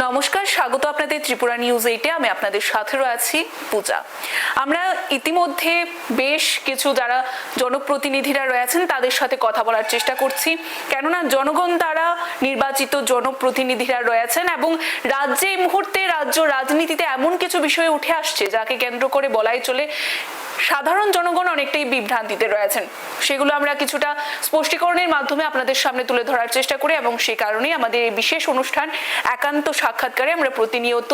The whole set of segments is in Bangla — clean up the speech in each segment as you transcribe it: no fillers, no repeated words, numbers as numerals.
নমস্কার, স্বাগত আপনাদের ত্রিপুরা নিউজ 8-এ। আমি আপনাদের সাথে রয়েছি পূজা। আমরা ইতিমধ্যে বেশ কিছু যারা জনপ্রতিনিধিরা রয়েছেন তাদের সাথে কথা বলার চেষ্টা করছি, কেননা জনগণ দ্বারা নির্বাচিত জনপ্রতিনিধিরা রয়েছেন এবং রাজ্যে এই মুহূর্তে রাজ্য রাজনীতিতে এমন কিছু বিষয় উঠে আসছে যাকে কেন্দ্র করে বলাই চলে সাধারণ জনগণ অনেকটাই বিভ্রান্তিতে রয়েছেন। সেগুলো আমরা কিছুটা স্পষ্টীকরণের মাধ্যমে আপনাদের সামনে তুলে ধরার চেষ্টা করি এবং সেই কারণেই আমাদের এই বিশেষ অনুষ্ঠান একান্ত সাক্ষাৎকারে আমরা প্রতিনিয়ত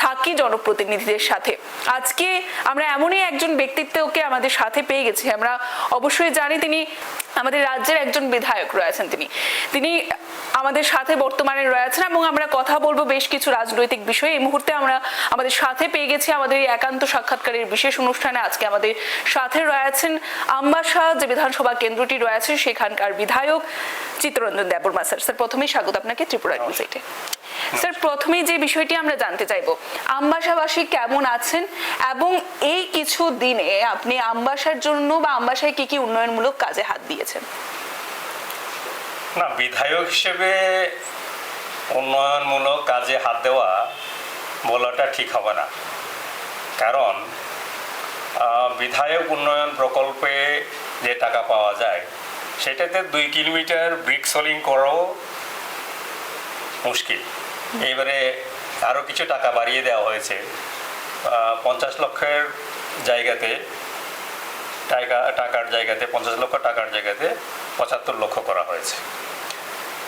থাকি জনপ্রতিনিধিদের সাথে। আজকে আমরা এমনই একজন ব্যক্তিত্বকে আমাদের সাথে পেয়ে গেছি। আমরা অবশ্যই জানি তিনি আমাদের রাজ্যের একজন বিধায়ক রয়েছেন, তিনি আমাদের সাথে বর্তমানে রয়েছেন এবং আমরা কথা বলবো বেশ কিছু রাজনৈতিক বিষয়ে। এই মুহূর্তে আমরা আমাদের সাথে পেয়ে গেছি আমাদের এই একান্ত সাক্ষাৎকারের বিশেষ অনুষ্ঠানে। আজকে আমাদের সাথে রয়েছেন আমবাসা যে বিধানসভা কেন্দ্রটি রয়েছে সেখানকার বিধায়ক চিত্তরঞ্জন দেববর্মা। স্যার, প্রথমেই স্বাগত আপনাকে ত্রিপুরা নিউজ 8-এ। স্যার, প্রথমেই যে বিষয়টি আমরা জানতে চাইবো, আমবাসাবাসী কেমন আছেন এবং এই কিছু দিনে আপনি আমবাসার জন্য বা আমবাসায় কি কি উন্নয়নমূলক কাজে হাত দিয়েছেন? না, বিধায়ক হিসেবে উন্নয়নমূলক কাজে হাত দেওয়া বলাটা ঠিক হবে না, কারণ বিধায়ক উন্নয়ন প্রকল্পে যে টাকা পাওয়া যায় সেটাতে 2 কিলোমিটার ব্রিক সোলিং করাও মুশকিল। এইবারে আরও কিছু টাকা বাড়িয়ে দেওয়া হয়েছে, 50 লক্ষের জায়গাতে টাকার জায়গাতে 50 লক্ষ টাকার জায়গাতে 75 লক্ষ করা হয়েছে।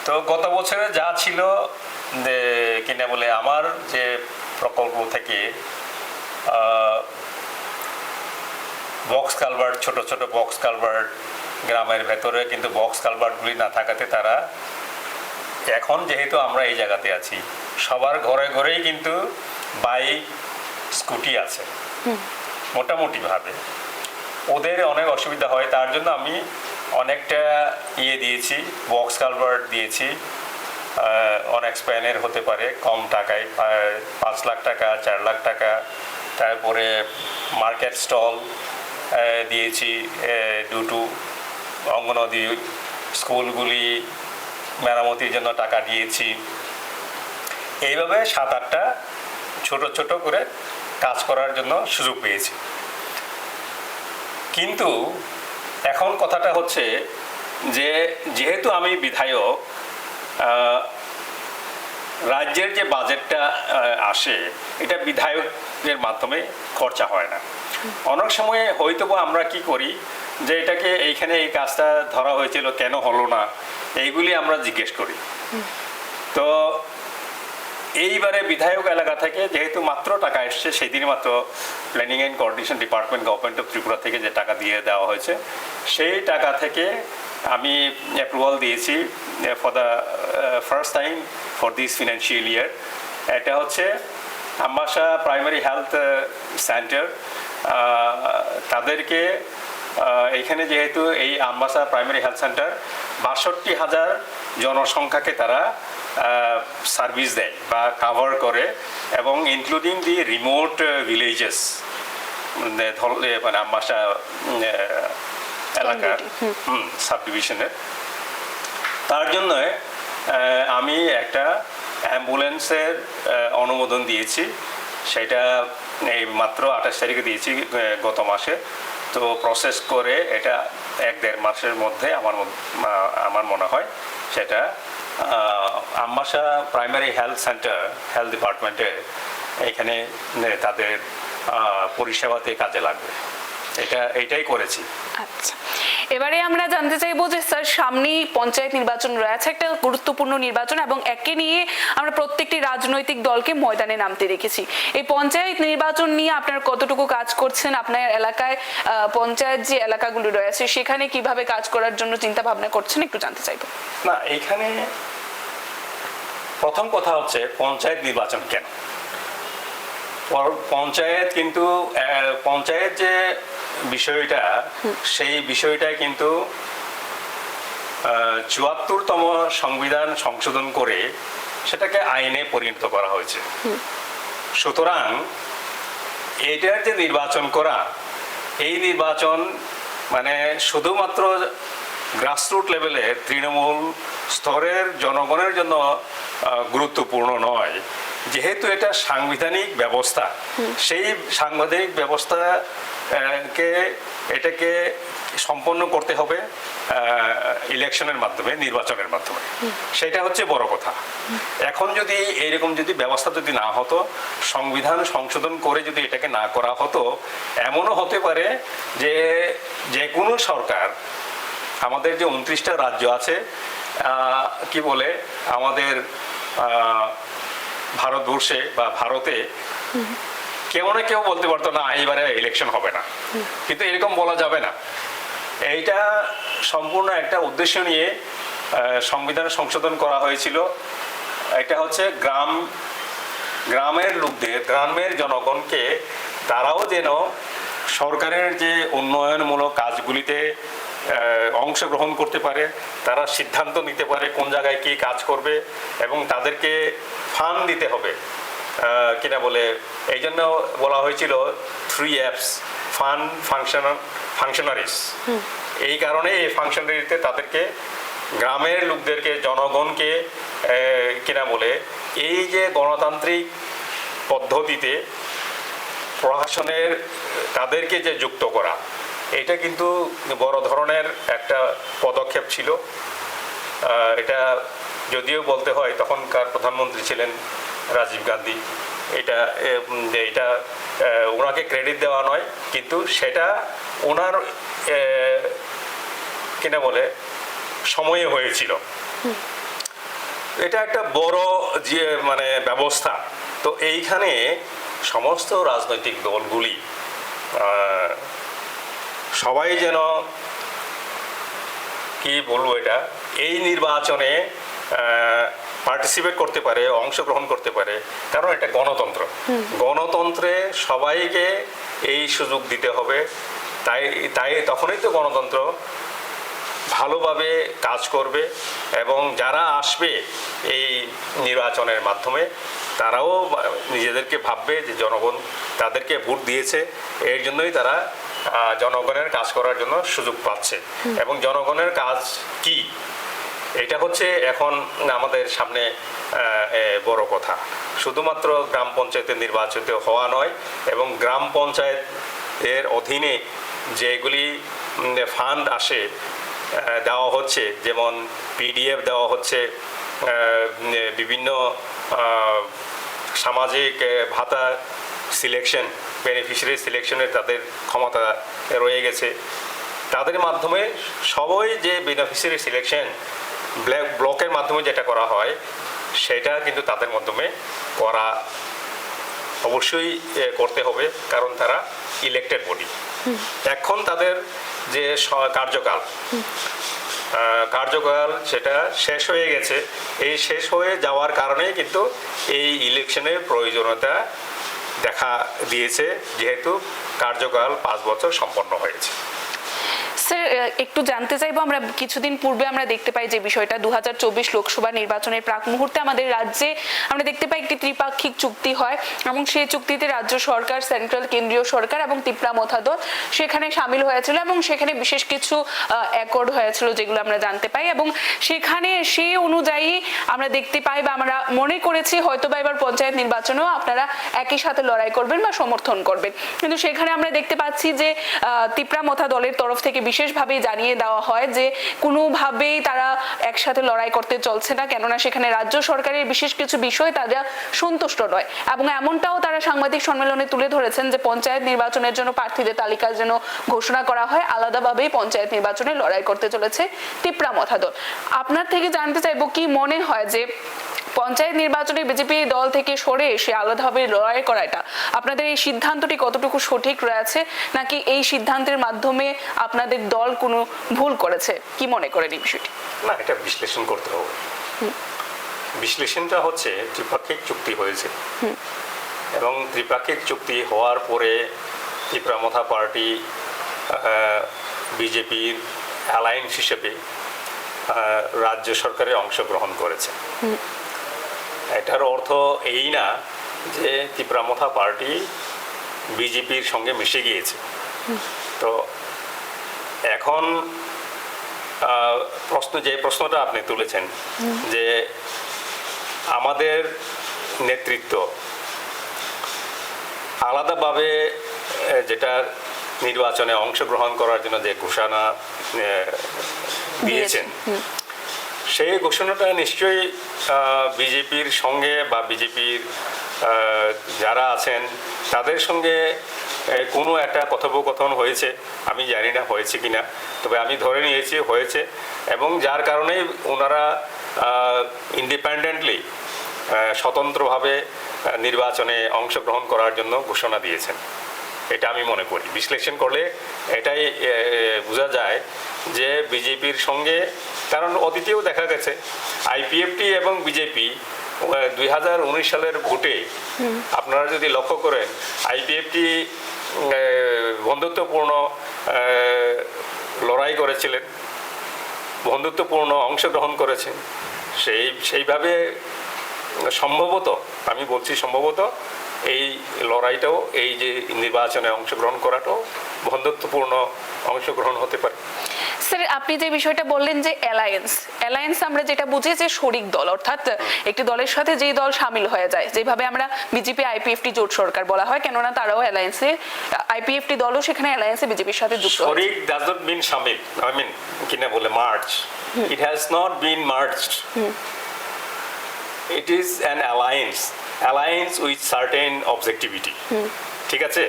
তো গত বছরে যা ছিল কিনা বলে আমার যে প্রকল্প থেকে বক্স কালভার্ট, ছোট ছোট বক্স কালভার্ট গ্রামের ভেতরে, কিন্তু বক্স কালভার্টগুলি না থাকাতে তারা এখন যেহেতু আমরা এই জায়গাতে আছি সবার ঘরে ঘরেই কিন্তু বাইক স্কুটি আছে মোটামুটিভাবে, ওদের অনেক অসুবিধা হয়। তার জন্য আমি অনেকটা দিয়েছি, বক্স কালভার্ট দিয়েছি, অনেক স্প্যানের হতে পারে কম টাকায়, 5 লাখ টাকা 4 লাখ টাকা। তারপরে মার্কেট স্টল দিয়েছি, দুটো অঙ্গনওয়াড়ি স্কুলগুলি মেরামতির জন্য টাকা দিয়েছি। এইভাবে 7-8টা ছোট ছোট করে কাজ করার জন্য সুযোগ পেয়েছি। কিন্তু এখন কথাটা হচ্ছে যে যেহেতু আমি বিধায়ক, রাজ্যের যে বাজেটটা আসে এটা বিধায়কের মাধ্যমে খরচা হয় না। অনেক সময় হয়তো আমরা কি করি যে এটাকে এইখানে এই কাজটা ধরা হয়েছিল কেন হলো না, এইগুলি আমরা জিজ্ঞেস করি। তো এইবারে বিধায়ক এলাকা থেকে যেহেতু মাত্র টাকা এসছে, সেদিন মাত্র planning and coordination department government of Tripura থেকে যে টাকা দিয়ে দেওয়া হয়েছে সেই টাকা থেকে আমি অ্যাপ্রুভাল দিয়েছি for the first time for this financial year. এটা হচ্ছে আমবাসা প্রাইমারি হেলথ সেন্টার। তাদেরকে এখানে যেহেতু এই আমবাসা প্রাইমারি হেলথ সেন্টার 62,000 জনসংখ্যাকে তারা সার্ভিস দেয় বা কাভার করে, এবং ইনক্লুডিং দি রিমোট ভিলেজেস, মানে আমবাসা এলাকার সাবডিভিশনের। তার জন্য আমি একটা অ্যাম্বুলেন্সের অনুমোদন দিয়েছি, সেটা এই মাত্র 28 তারিখে দিয়েছি গত মাসে। তো প্রসেস করে এটা 1-1.5 মাসের মধ্যে আমার মনে হয় সেটা Ambassa primary health centre health ডিপার্টমেন্টে এখানে তাদের পরিষেবাতে কাজে লাগবে। এইটাই করেছি। আচ্ছা, এবারে আমরা জানতে চাইবো যে স্যার, সামনেই পঞ্চায়েত নির্বাচন রয়েছে, একটা গুরুত্বপূর্ণ নির্বাচন, এবং একে নিয়ে আমরা প্রত্যেকটি রাজনৈতিক দলকে ময়দানে নামতে দেখেছি। এই পঞ্চায়েত নির্বাচন নিয়ে আপনার কতটুকু কাজ করছেন? আপনার এলাকায় পঞ্চায়েত যে এলাকাগুলো রয়েছে সেখানে কিভাবে কাজ করার জন্য চিন্তা ভাবনা করছেন, একটু জানতে চাইবো। না, এখানে প্রথম কথা হচ্ছে পঞ্চায়েত নির্বাচন কেন? পঞ্চায়েত কিন্তু পঞ্চায়েত যে বিষয়টা, সেই বিষয়টাই কিন্তু 74তম সংবিধান সংশোধন করে সেটাকে আইনে পরিণত করা হয়েছে। সুতরাং এটার যে নির্বাচন করা, এই নির্বাচন মানে শুধুমাত্র গ্রাসরুট লেভেলে তৃণমূল স্তরের জনগণের জন্য গুরুত্বপূর্ণ নয়, যেহেতু এটা সাংবিধানিক ব্যবস্থা। সেই সাংবিধানিক ব্যবস্থা এটাকে সম্পন্ন করতে হবে ইলেকশনের মাধ্যমে, নির্বাচনের মাধ্যমে। সেটা হচ্ছে বড় কথা। এখন যদি এইরকম যদি ব্যবস্থা যদি না হতো, সংবিধান সংশোধন করে যদি এটাকে না করা হতো, এমনও হতে পারে যে কোনো সরকার, আমাদের যে 29টা রাজ্য আছে, কি বলে আমাদের ভারতবর্ষে বা ভারতে, কেউ না কেউ বলতে পারতো না এইবারে ইলেকশন হবে না। কিন্তু এরকম বলা যাবে না। এইটা সম্পূর্ণ একটা উদ্দেশ্য নিয়ে সংবিধান সংশোধন করা হয়েছিল। এটা হচ্ছে গ্রামের লোকদের, গ্রামের জনগণকে তারাও যেন সরকারের যে উন্নয়নমূলক কাজগুলিতে অংশগ্রহণ করতে পারে, তারা সিদ্ধান্ত নিতে পারে কোন জায়গায় কি কাজ করবে, এবং তাদেরকে ফান্ড দিতে হবে কিনা বলে। এই জন্য বলা হয়েছিল 3Fs, ফান্ড, ফাংশনারিজ। এই কারণে এই ফাংশনারিতে তাদেরকে, গ্রামের লোকদেরকে, জনগণকে কিনা বলে এই যে গণতান্ত্রিক পদ্ধতিতে প্রশাসনের তাদেরকে যে যুক্ত করা, এটা কিন্তু বড় ধরনের একটা পদক্ষেপ ছিল। এটা যদিও বলতে হয় তখনকার প্রধানমন্ত্রী ছিলেন রাজীব গান্ধী। এটা ওনাকে ক্রেডিট দেওয়া নয়, কিন্তু সেটা ওনার কিনা বলে সময়ে হয়েছিল। এটা একটা বড় যে মানে ব্যবস্থা। তো এইখানে সমস্ত রাজনৈতিক দলগুলি সবাই যেন, কি বলবো, এটা এই নির্বাচনে পার্টিসিপেট করতে পারে, অংশগ্রহণ করতে পারে, কারণ এটা গণতন্ত্র। গণতন্ত্রে সবাইকে এই সুযোগ দিতে হবে। তাই তখনই তো গণতন্ত্র ভালোভাবে কাজ করবে, এবং যারা আসবে এই নির্বাচনের মাধ্যমে তারাও নিজেদেরকে ভাববে যে জনগণ তাদেরকে ভোট দিয়েছে, এর জন্যই তারা জনগণের কাজ করার জন্য সুযোগ পাচ্ছে। এবং জনগণের কাজ কি, এটা হচ্ছে এখন আমাদের সামনে বড় কথা। শুধুমাত্র গ্রাম পঞ্চায়েতের নির্বাচিত হওয়া নয়, এবং গ্রাম পঞ্চায়েতের অধীনে যেগুলি ফান্ড আসে, দেওয়া হচ্ছে, যেমন PDF দেওয়া হচ্ছে, বিভিন্ন সামাজিক ভাতা সিলেকশন, বেনিফিশিয়ারি সিলেকশনের তাদের ক্ষমতা রয়ে গেছে। তাদের মাধ্যমে সবাই যে বেনিফিশিয়ারি সিলেকশন ব্লকের মাধ্যমে যেটা করা হয়, সেটা কিন্তু তাদের মাধ্যমে করা অবশ্যই করতে হবে, কারণ তারা ইলেক্টেড বডি। এখন তাদের যে কার্যকাল সেটা শেষ হয়ে গেছে। এই শেষ হয়ে যাওয়ার কারণেই কিন্তু এই ইলেকশনের প্রয়োজনীয়তা দেখা দিয়েছে, যেহেতু কার্যকাল 5 বছর সম্পন্ন হয়েছে। স্যার, একটু জানতে চাইবো, আমরা কিছুদিন পূর্বে আমরা দেখতে পাই যে বিষয়টা 2024 লোকসভা নির্বাচনের প্রাক মুহূর্তে আমাদের রাজ্যে আমরা দেখতে পাই একটি ত্রিপাক্ষিক চুক্তি হয়, এবং সেই চুক্তিতে রাজ্য সরকার, সেন্ট্রাল কেন্দ্রীয় সরকার এবং তিপ্রা মথা দল সেখানে সামিল হয়েছিল, এবং সেখানে বিশেষ কিছু অ্যাকর্ড হয়েছিল যেগুলো আমরা জানতে পাই। এবং সেখানে সেই অনুযায়ী আমরা দেখতে পাই, বা আমরা মনে করেছি হয়তো বা এবার পঞ্চায়েত নির্বাচনেও আপনারা একই সাথে লড়াই করবেন বা সমর্থন করবেন, কিন্তু সেখানে আমরা দেখতে পাচ্ছি যে তিপ্রা মথা দলের তরফ থেকে বিশেষভাবে জানিয়ে দেওয়া হয় যে কোনোভাবেই তারা একসাথে লড়াই করতে চলছে না, কেননা সেখানে রাজ্য সরকারের বিশেষ কিছু বিষয় তারা সন্তুষ্ট নয়। এবং এমনটাও তারা সাংবাদিক সম্মেলনে তুলে ধরেছেন যে পঞ্চায়েত নির্বাচনের জন্য প্রার্থীদের তালিকা যেন ঘোষণা করা হয়, আলাদাভাবেই পঞ্চায়েত নির্বাচনে লড়াই করতে চলেছে তিপ্রা মথা দল। আপনার থেকে জানতে চাইবো, কি মনে হয় যে পঞ্চায়েত নির্বাচনে বিজেপি দল থেকে সরে এসে আলাদাভাবে লড়াই করাটা, আপনাদের এই সিদ্ধান্তটি কতটুকু সঠিক রয়েছে, নাকি এই সিদ্ধান্তের মাধ্যমে আপনাদের দল কোনো ভুল করেছে? কি মনে করেন এই বিষয়টি? না, এটা বিশ্লেষণ করতে হবে। বিশ্লেষণটা হচ্ছে ত্রিপাক্ষিক চুক্তি হয়েছে, এবং ত্রিপাক্ষিক চুক্তি হওয়ার পরে তিপ্রা মথা পার্টি বিজেপির অ্যালায়েন্স হিসেবে রাজ্য সরকারে অংশগ্রহণ করেছে। এটার অর্থ এই না যে তিপ্রা মথা পার্টি বিজেপির সঙ্গে মিশে গিয়েছে। তো এখন প্রশ্নটা আপনি তুলেছেন যে আমাদের নেতৃত্ব আলাদাভাবে যেটা নির্বাচনে অংশগ্রহণ করার জন্য যে ঘোষণা দিয়েছেন, সেই ঘোষণাটা নিশ্চয়ই বিজেপির সঙ্গে বা বিজেপির যারা আছেন তাদের সঙ্গে কোনো একটা কথোপকথন হয়েছে। আমি জানি না হয়েছে কিনা, তবে আমি ধরে নিয়েছি হয়েছে, এবং যার কারণেই ওনারা ইন্ডিপেন্ডেন্টলি স্বতন্ত্রভাবে নির্বাচনে অংশগ্রহণ করার জন্য ঘোষণা দিয়েছেন। এটা আমি মনে করি, বিশ্লেষণ করলে এটাই বোঝা যায় যে বিজেপির সঙ্গে, কারণ অতীতেও দেখা গেছে আইপিএফটি এবং বিজেপি 2019 সালের ভোটে আপনারা যদি লক্ষ্য করেন, আইপিএফটি বন্ধুত্বপূর্ণ লড়াই করেছিলেন, বন্ধুত্বপূর্ণ অংশগ্রহণ করেছেন। সেইভাবে সম্ভবত, আমি বলছি সম্ভবত, এই লড়াইটাও, এই যে নির্বাচনে অংশগ্রহণ করাটাও বন্ধুত্বপূর্ণ অংশগ্রহণ হতে পারে। স্যার, আপনি যে বিষয়টা বললেন যে অ্যালায়েন্স আমরা যেটা বুঝি যে শরিক দল, অর্থাৎ একটি দলের সাথে যেই দল শামিল হয়ে যায়, যেভাবে আমরা বিজেপি আইপিএফটি জোট সরকার বলা হয়, কেননা তারাও অ্যালায়েন্সে, আইপিএফটি দলও সেখানে অ্যালায়েন্সে বিজেপির সাথে যুক্ত। শরিক ডাজ নট মিন শামিল, আই মিন কিনা বলে merge, it has not been merged, it is an alliance with certain objectivity. ঠিক আছে?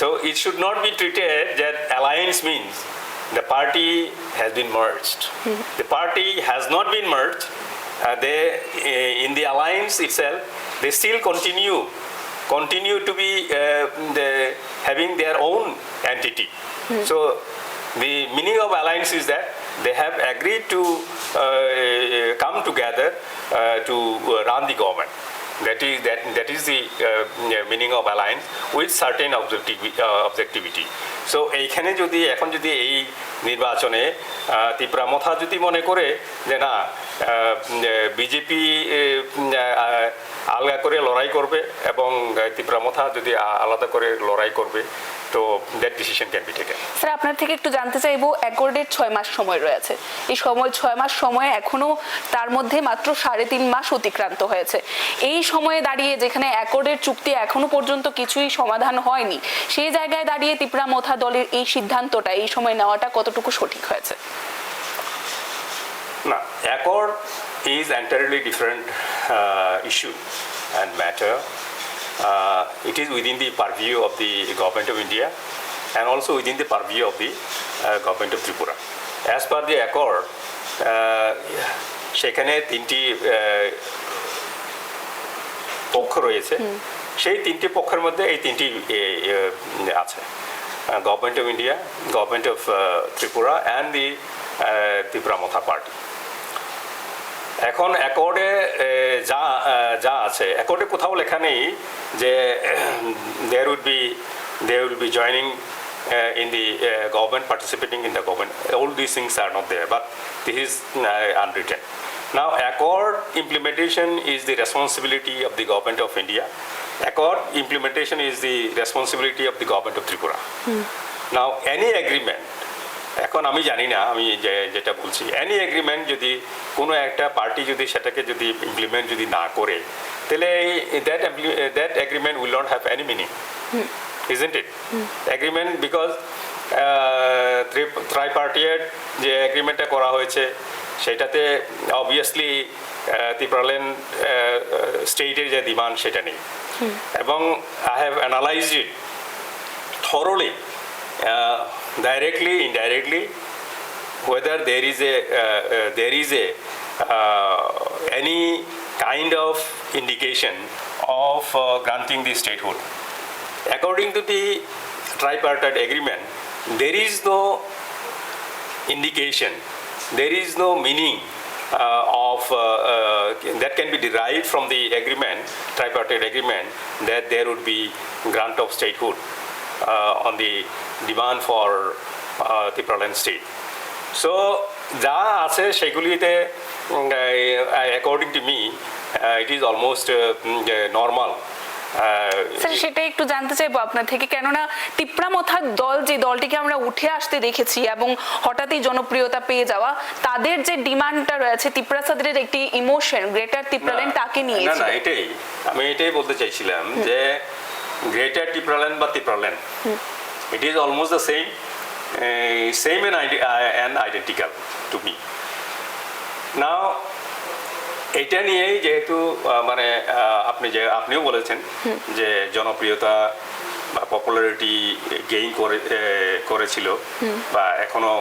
তো it should not be treated that alliance means the party has been merged. The party has not been merged. They in the alliance itself, they still continue to be having their own entity. So the meaning of alliance is that they have agreed to come together to run the government. That is the meaning of alliance with certain objectivity. So এইখানে যদি এখন যদি এই নির্বাচনে তীব্রামথা যদি মনে করে যে না, বিজেপি আলগা করে লড়াই করবে এবং তীব্রামথা যদি আলাদা করে লড়াই করবে, তো that decision can be taken. Sir, আপনার থেকে একটু জানতে চাইবো, অ্যাকর্ডের 6 মাস সময় রয়েছে, এই 6 মাস সময় এখনো তার মধ্যে মাত্র 3.5 মাস অতিক্রান্ত হয়েছে। এই সময়ে দাঁড়িয়ে যেখানে অ্যাকর্ডের চুক্তি এখনো পর্যন্ত কিছুই সমাধান হয়নি, সেই জায়গায় দাঁড়িয়ে তীব্রামথা দলের এই সিদ্ধান্তটা এই সময় নেওয়াটা কতটুকু সঠিক হয়েছে? না, accord is entirely different issue and matter. It is within the purview of the government of India and also within the purview of the government of Tripura. As per the accord, সেখানে 3টি পক্ষ রয়েছে, সেই 3টি পক্ষের মধ্যে এই 3টি আছে, government of India, government of Tripura and the Tipramotha party. এখন অ্যাকর্ডে যা আছে, অ্যাকর্ডে কোথাও লেখা নেই যে they will be joining in the government, participating in the government. All these things are not there, but this is unwritten. Now, accord implementation is the responsibility of the government of India. Accord implementation is the responsibility of the government of Tripura. Now, any agreement, এখন আমি জানি না, আমি যেটা বলছি, এনি এগ্রিমেন্ট যদি কোনো একটা পার্টি যদি সেটাকে যদি ইমপ্লিমেন্ট যদি না করে, তাহলে that agreement will not have any meaning, isn't it? Agreement, because tripartite যে এগ্রিমেন্টটা করা হয়েছে সেটাতে অবভিয়াসলি ত্রিপুরাল্যান্ড স্টেটের যে ডিমান্ড সেটা নেই, এবং I have analysed it thoroughly, directly, indirectly, whether there is any kind of indication of granting the statehood. According to the tripartite agreement, there is no indication, there is no meaning that can be derived from the agreement, tripartite agreement, that there would be grant of statehood on the demand for Tripuraland state. So যা আছে সেগুলিতে, according to me, it is almost normal sir সেটাই একটু জানতে চাইবো আপনার থেকে, কেননা তিপ্রা মথার দল, যে দলটিকে আমরা উঠে আসতে দেখেছি এবং হঠাৎই জনপ্রিয়তা পেয়ে যাওয়া, তাদের যে ডিমান্ডটা রয়েছে তিপ্রাসাদের একটি ইমোশন গ্রেটার তিপ্রাল্যান্ড তাকে নিয়ে। না এটাই আমি বলতে চাইছিলাম যে গ্রেটার তিপ্রাল্যান্ড বা Tipraland it is almost the same and identical to me. নাও এটা নিয়েই যেহেতু মানে আপনিও বলেছেন যে জনপ্রিয়তা বা পপুলারিটি গেইন করেছিল বা এখনো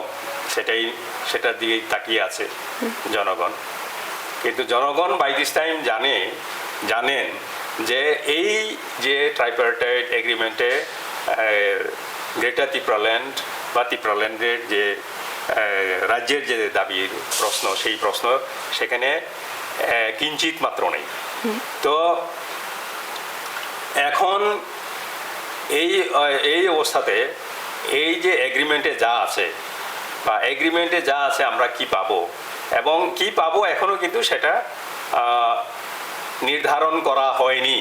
সেটার দিকে তাকিয়ে আছে জনগণ, কিন্তু জনগণ বাই দিস টাইম জানেন যে এই যে ট্রাইপার্টাইট এগ্রিমেন্টে গ্রেটার তিপ্রাল্যান্ড বা তিপ্রাল্যান্ডের যে রাজ্যের যে দাবির প্রশ্ন, সেই প্রশ্ন সেখানে কিঞ্চিত মাত্র নেই। তো এখন এই অবস্থাতে এই যে এগ্রিমেন্টে যা আছে বা এগ্রিমেন্টে যা আছে আমরা কি পাবো এবং কি পাবো এখনো কিন্তু সেটা নির্ধারণ করা হয়নি।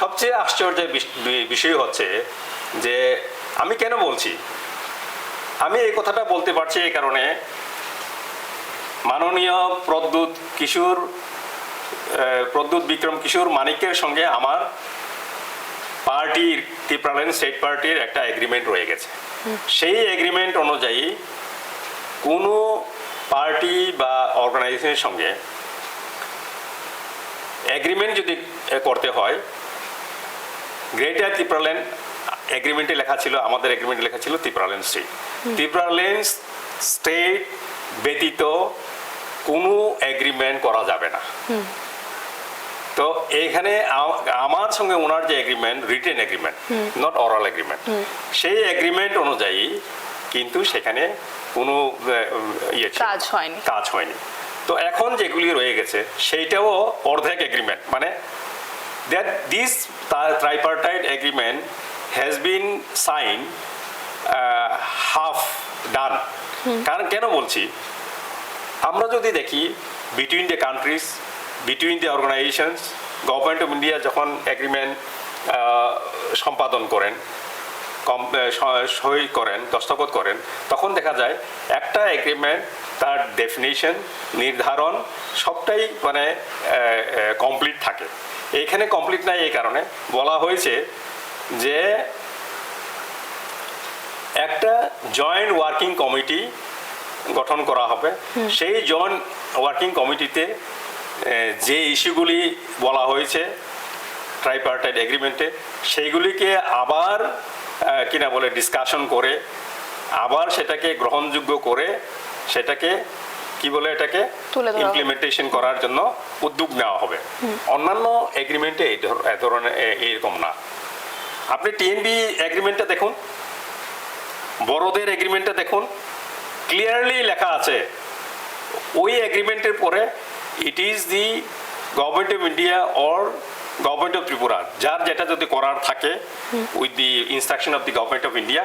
সবচেয়ে আশ্চর্যের বিষয় হচ্ছে যে আমি কেন বলছি, আমি এই কথাটা বলতে পারছি এই কারণে মাননীয় প্রদ্যুৎ বিক্রম কিশোর মানিকের সঙ্গে আমার পার্টির তিপ্রাল্যান্ড স্টেট পার্টির একটা এগ্রিমেন্ট রয়ে গেছে। সেই এগ্রিমেন্ট অনুযায়ী কোনো পার্টি বা অর্গানাইজেশনের সঙ্গে এগ্রিমেন্ট যদি করতে হয়, গ্রেটার তিপ্রাল্যান্ড এগ্রিমেন্টে লেখা ছিল, আমাদের এগ্রিমেন্টে লেখা ছিল তিপ্রাল্যান্ড স্টেট ব্যতীত কোনো এগ্রিমেন্ট করা যাবে না। তো এইখানে আমার সঙ্গে ওনার যে agreement, written agreement, not oral agreement, সেই এগ্রিমেন্ট অনুযায়ী কিন্তু সেখানে কোনো কাজ হয়নি। তো এখন যেগুলি রয়ে গেছে সেইটাও অর্ধেক এগ্রিমেন্ট, মানে that this tripartite agreement has been signed half done. কারণ কেন বলছি, আমরা যদি দেখি between the countries, between the organisations, government of India যখন এগ্রিমেন্ট সম্পাদন করেন, সই করেন, দস্তখত করেন, তখন দেখা যায় একটা এগ্রিমেন্ট তার ডেফিনিশন, নির্ধারণ সবটাই মানে কমপ্লিট থাকে। এখানে কমপ্লিট নাই, এই কারণে বলা হয়েছে যে একটা জয়েন্ট ওয়ার্কিং কমিটি গঠন করা হবে। সেই জয়েন্ট ওয়ার্কিং কমিটিতে যে ইস্যুগুলি বলা হয়েছে ট্রাইপার্টাইট এগ্রিমেন্টে, সেইগুলিকে আবার কিনা বলে ডিসকাশন করে, আবার সেটাকে গ্রহণযোগ্য করে সেটাকে কি বলে এটাকে ইমপ্লিমেন্টেশন করার জন্য উদ্যোগ নেওয়া হবে। অন্যান্য এগ্রিমেন্টে এই ধরনের এরকম না। আপনি টিএনবি এগ্রিমেন্টটা দেখুন, বড়দের এগ্রিমেন্টটা দেখুন, ক্লিয়ারলি লেখা আছে ওই এগ্রিমেন্টের পরে it is the government of India or government of Tripura, যার যেটা যদি করার থাকে with the instruction of the government of India,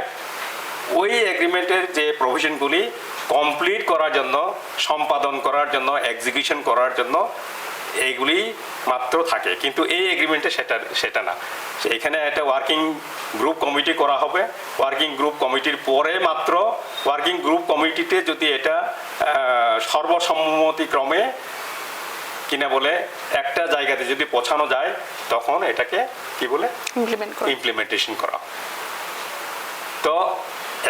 ওই এগ্রিমেন্টের যে প্রভিশনগুলি কমপ্লিট করার জন্য, সম্পাদন করার জন্য, এক্সিকিউশন করার জন্য এইগুলি মাত্র থাকে। কিন্তু এই এগ্রিমেন্টে সেটা না। এখানে একটা ওয়ার্কিং গ্রুপ কমিটি করা হবে। ওয়ার্কিং গ্রুপ কমিটির পরে মাত্র ওয়ার্কিং গ্রুপ কমিটিতে যদি এটা সর্বসম্মতিক্রমে কিনা বলে একটা জায়গাতে যদি পৌঁছানো যায়, তখন এটাকে কি বলে ইমপ্লিমেন্টেশন করা। তো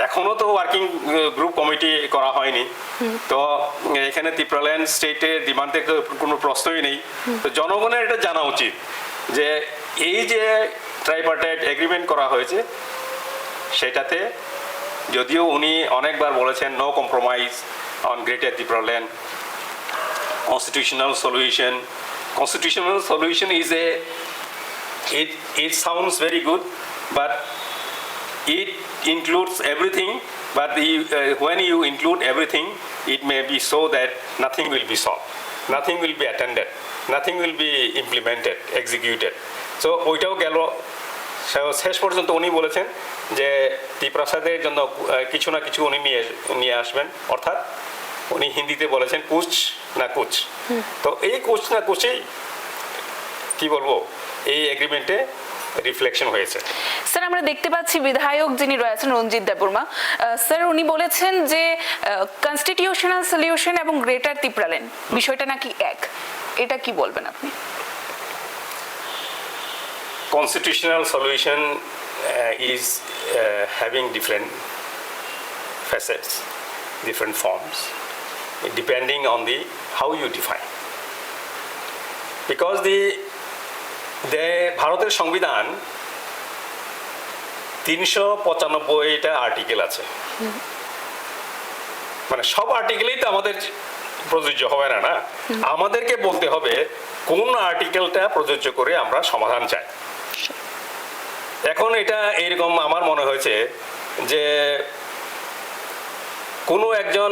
এখনো তো ওয়ার্কিং গ্রুপ কমিটি করা হয়নি। তো এখানে তিপ্রাল্যান্ড স্টেটের ডিমান্ডের কোনো প্রশ্নই নেই। তো জনগণের এটা জানা উচিত যে এই যে ট্রাইপার্টাইট এগ্রিমেন্ট করা হয়েছে সেটাতে যদিও উনি অনেকবার বলেছেন no compromise on greater Tipraland, constitutional solution is it sounds very good, but it includes everything, but when you include everything, it may be so that nothing will be solved, nothing will be attended, nothing will be implemented, executed. So ওইটাও গেল। শেষ পর্যন্ত উনি বলেছেন যে ত্রিপ্রাসাদের জন্য কিছু না কিছু উনি নিয়ে আসবেন, অর্থাৎ উনি হিন্দিতে বলেছেন কুছ না কুছ। তো এই কুছ না কুচেই কি বলবো, এই এগ্রিমেন্টে রিফ্লেকশন হয়েছে। স্যার আমরা দেখতে পাচ্ছি বিধায়ক যিনি রয়েছেন রঞ্জিত দেববর্মা স্যার উনি বলেছেন যে কনস্টিটিউশনাল সলিউশন এবং গ্রেটার ত্রিপুরাল্যান্ড বিষয়টা নাকি এক, এটা কি বলবেন আপনি? Constitutional solution is having different facets, different forms, depending on the how you define. Because the ভারতের সংবিধান 395টা আর্টিকেল আছে, মানে সব আর্টিকেলই তো আমাদের প্রযোজ্য হবে না, আমাদেরকে বলতে হবে কোন আর্টিকেলটা প্রযোজ্য করে আমরা সমাধান চাই। এখন এটা এরকম আমার মনে হয়েছে যে কোনো একজন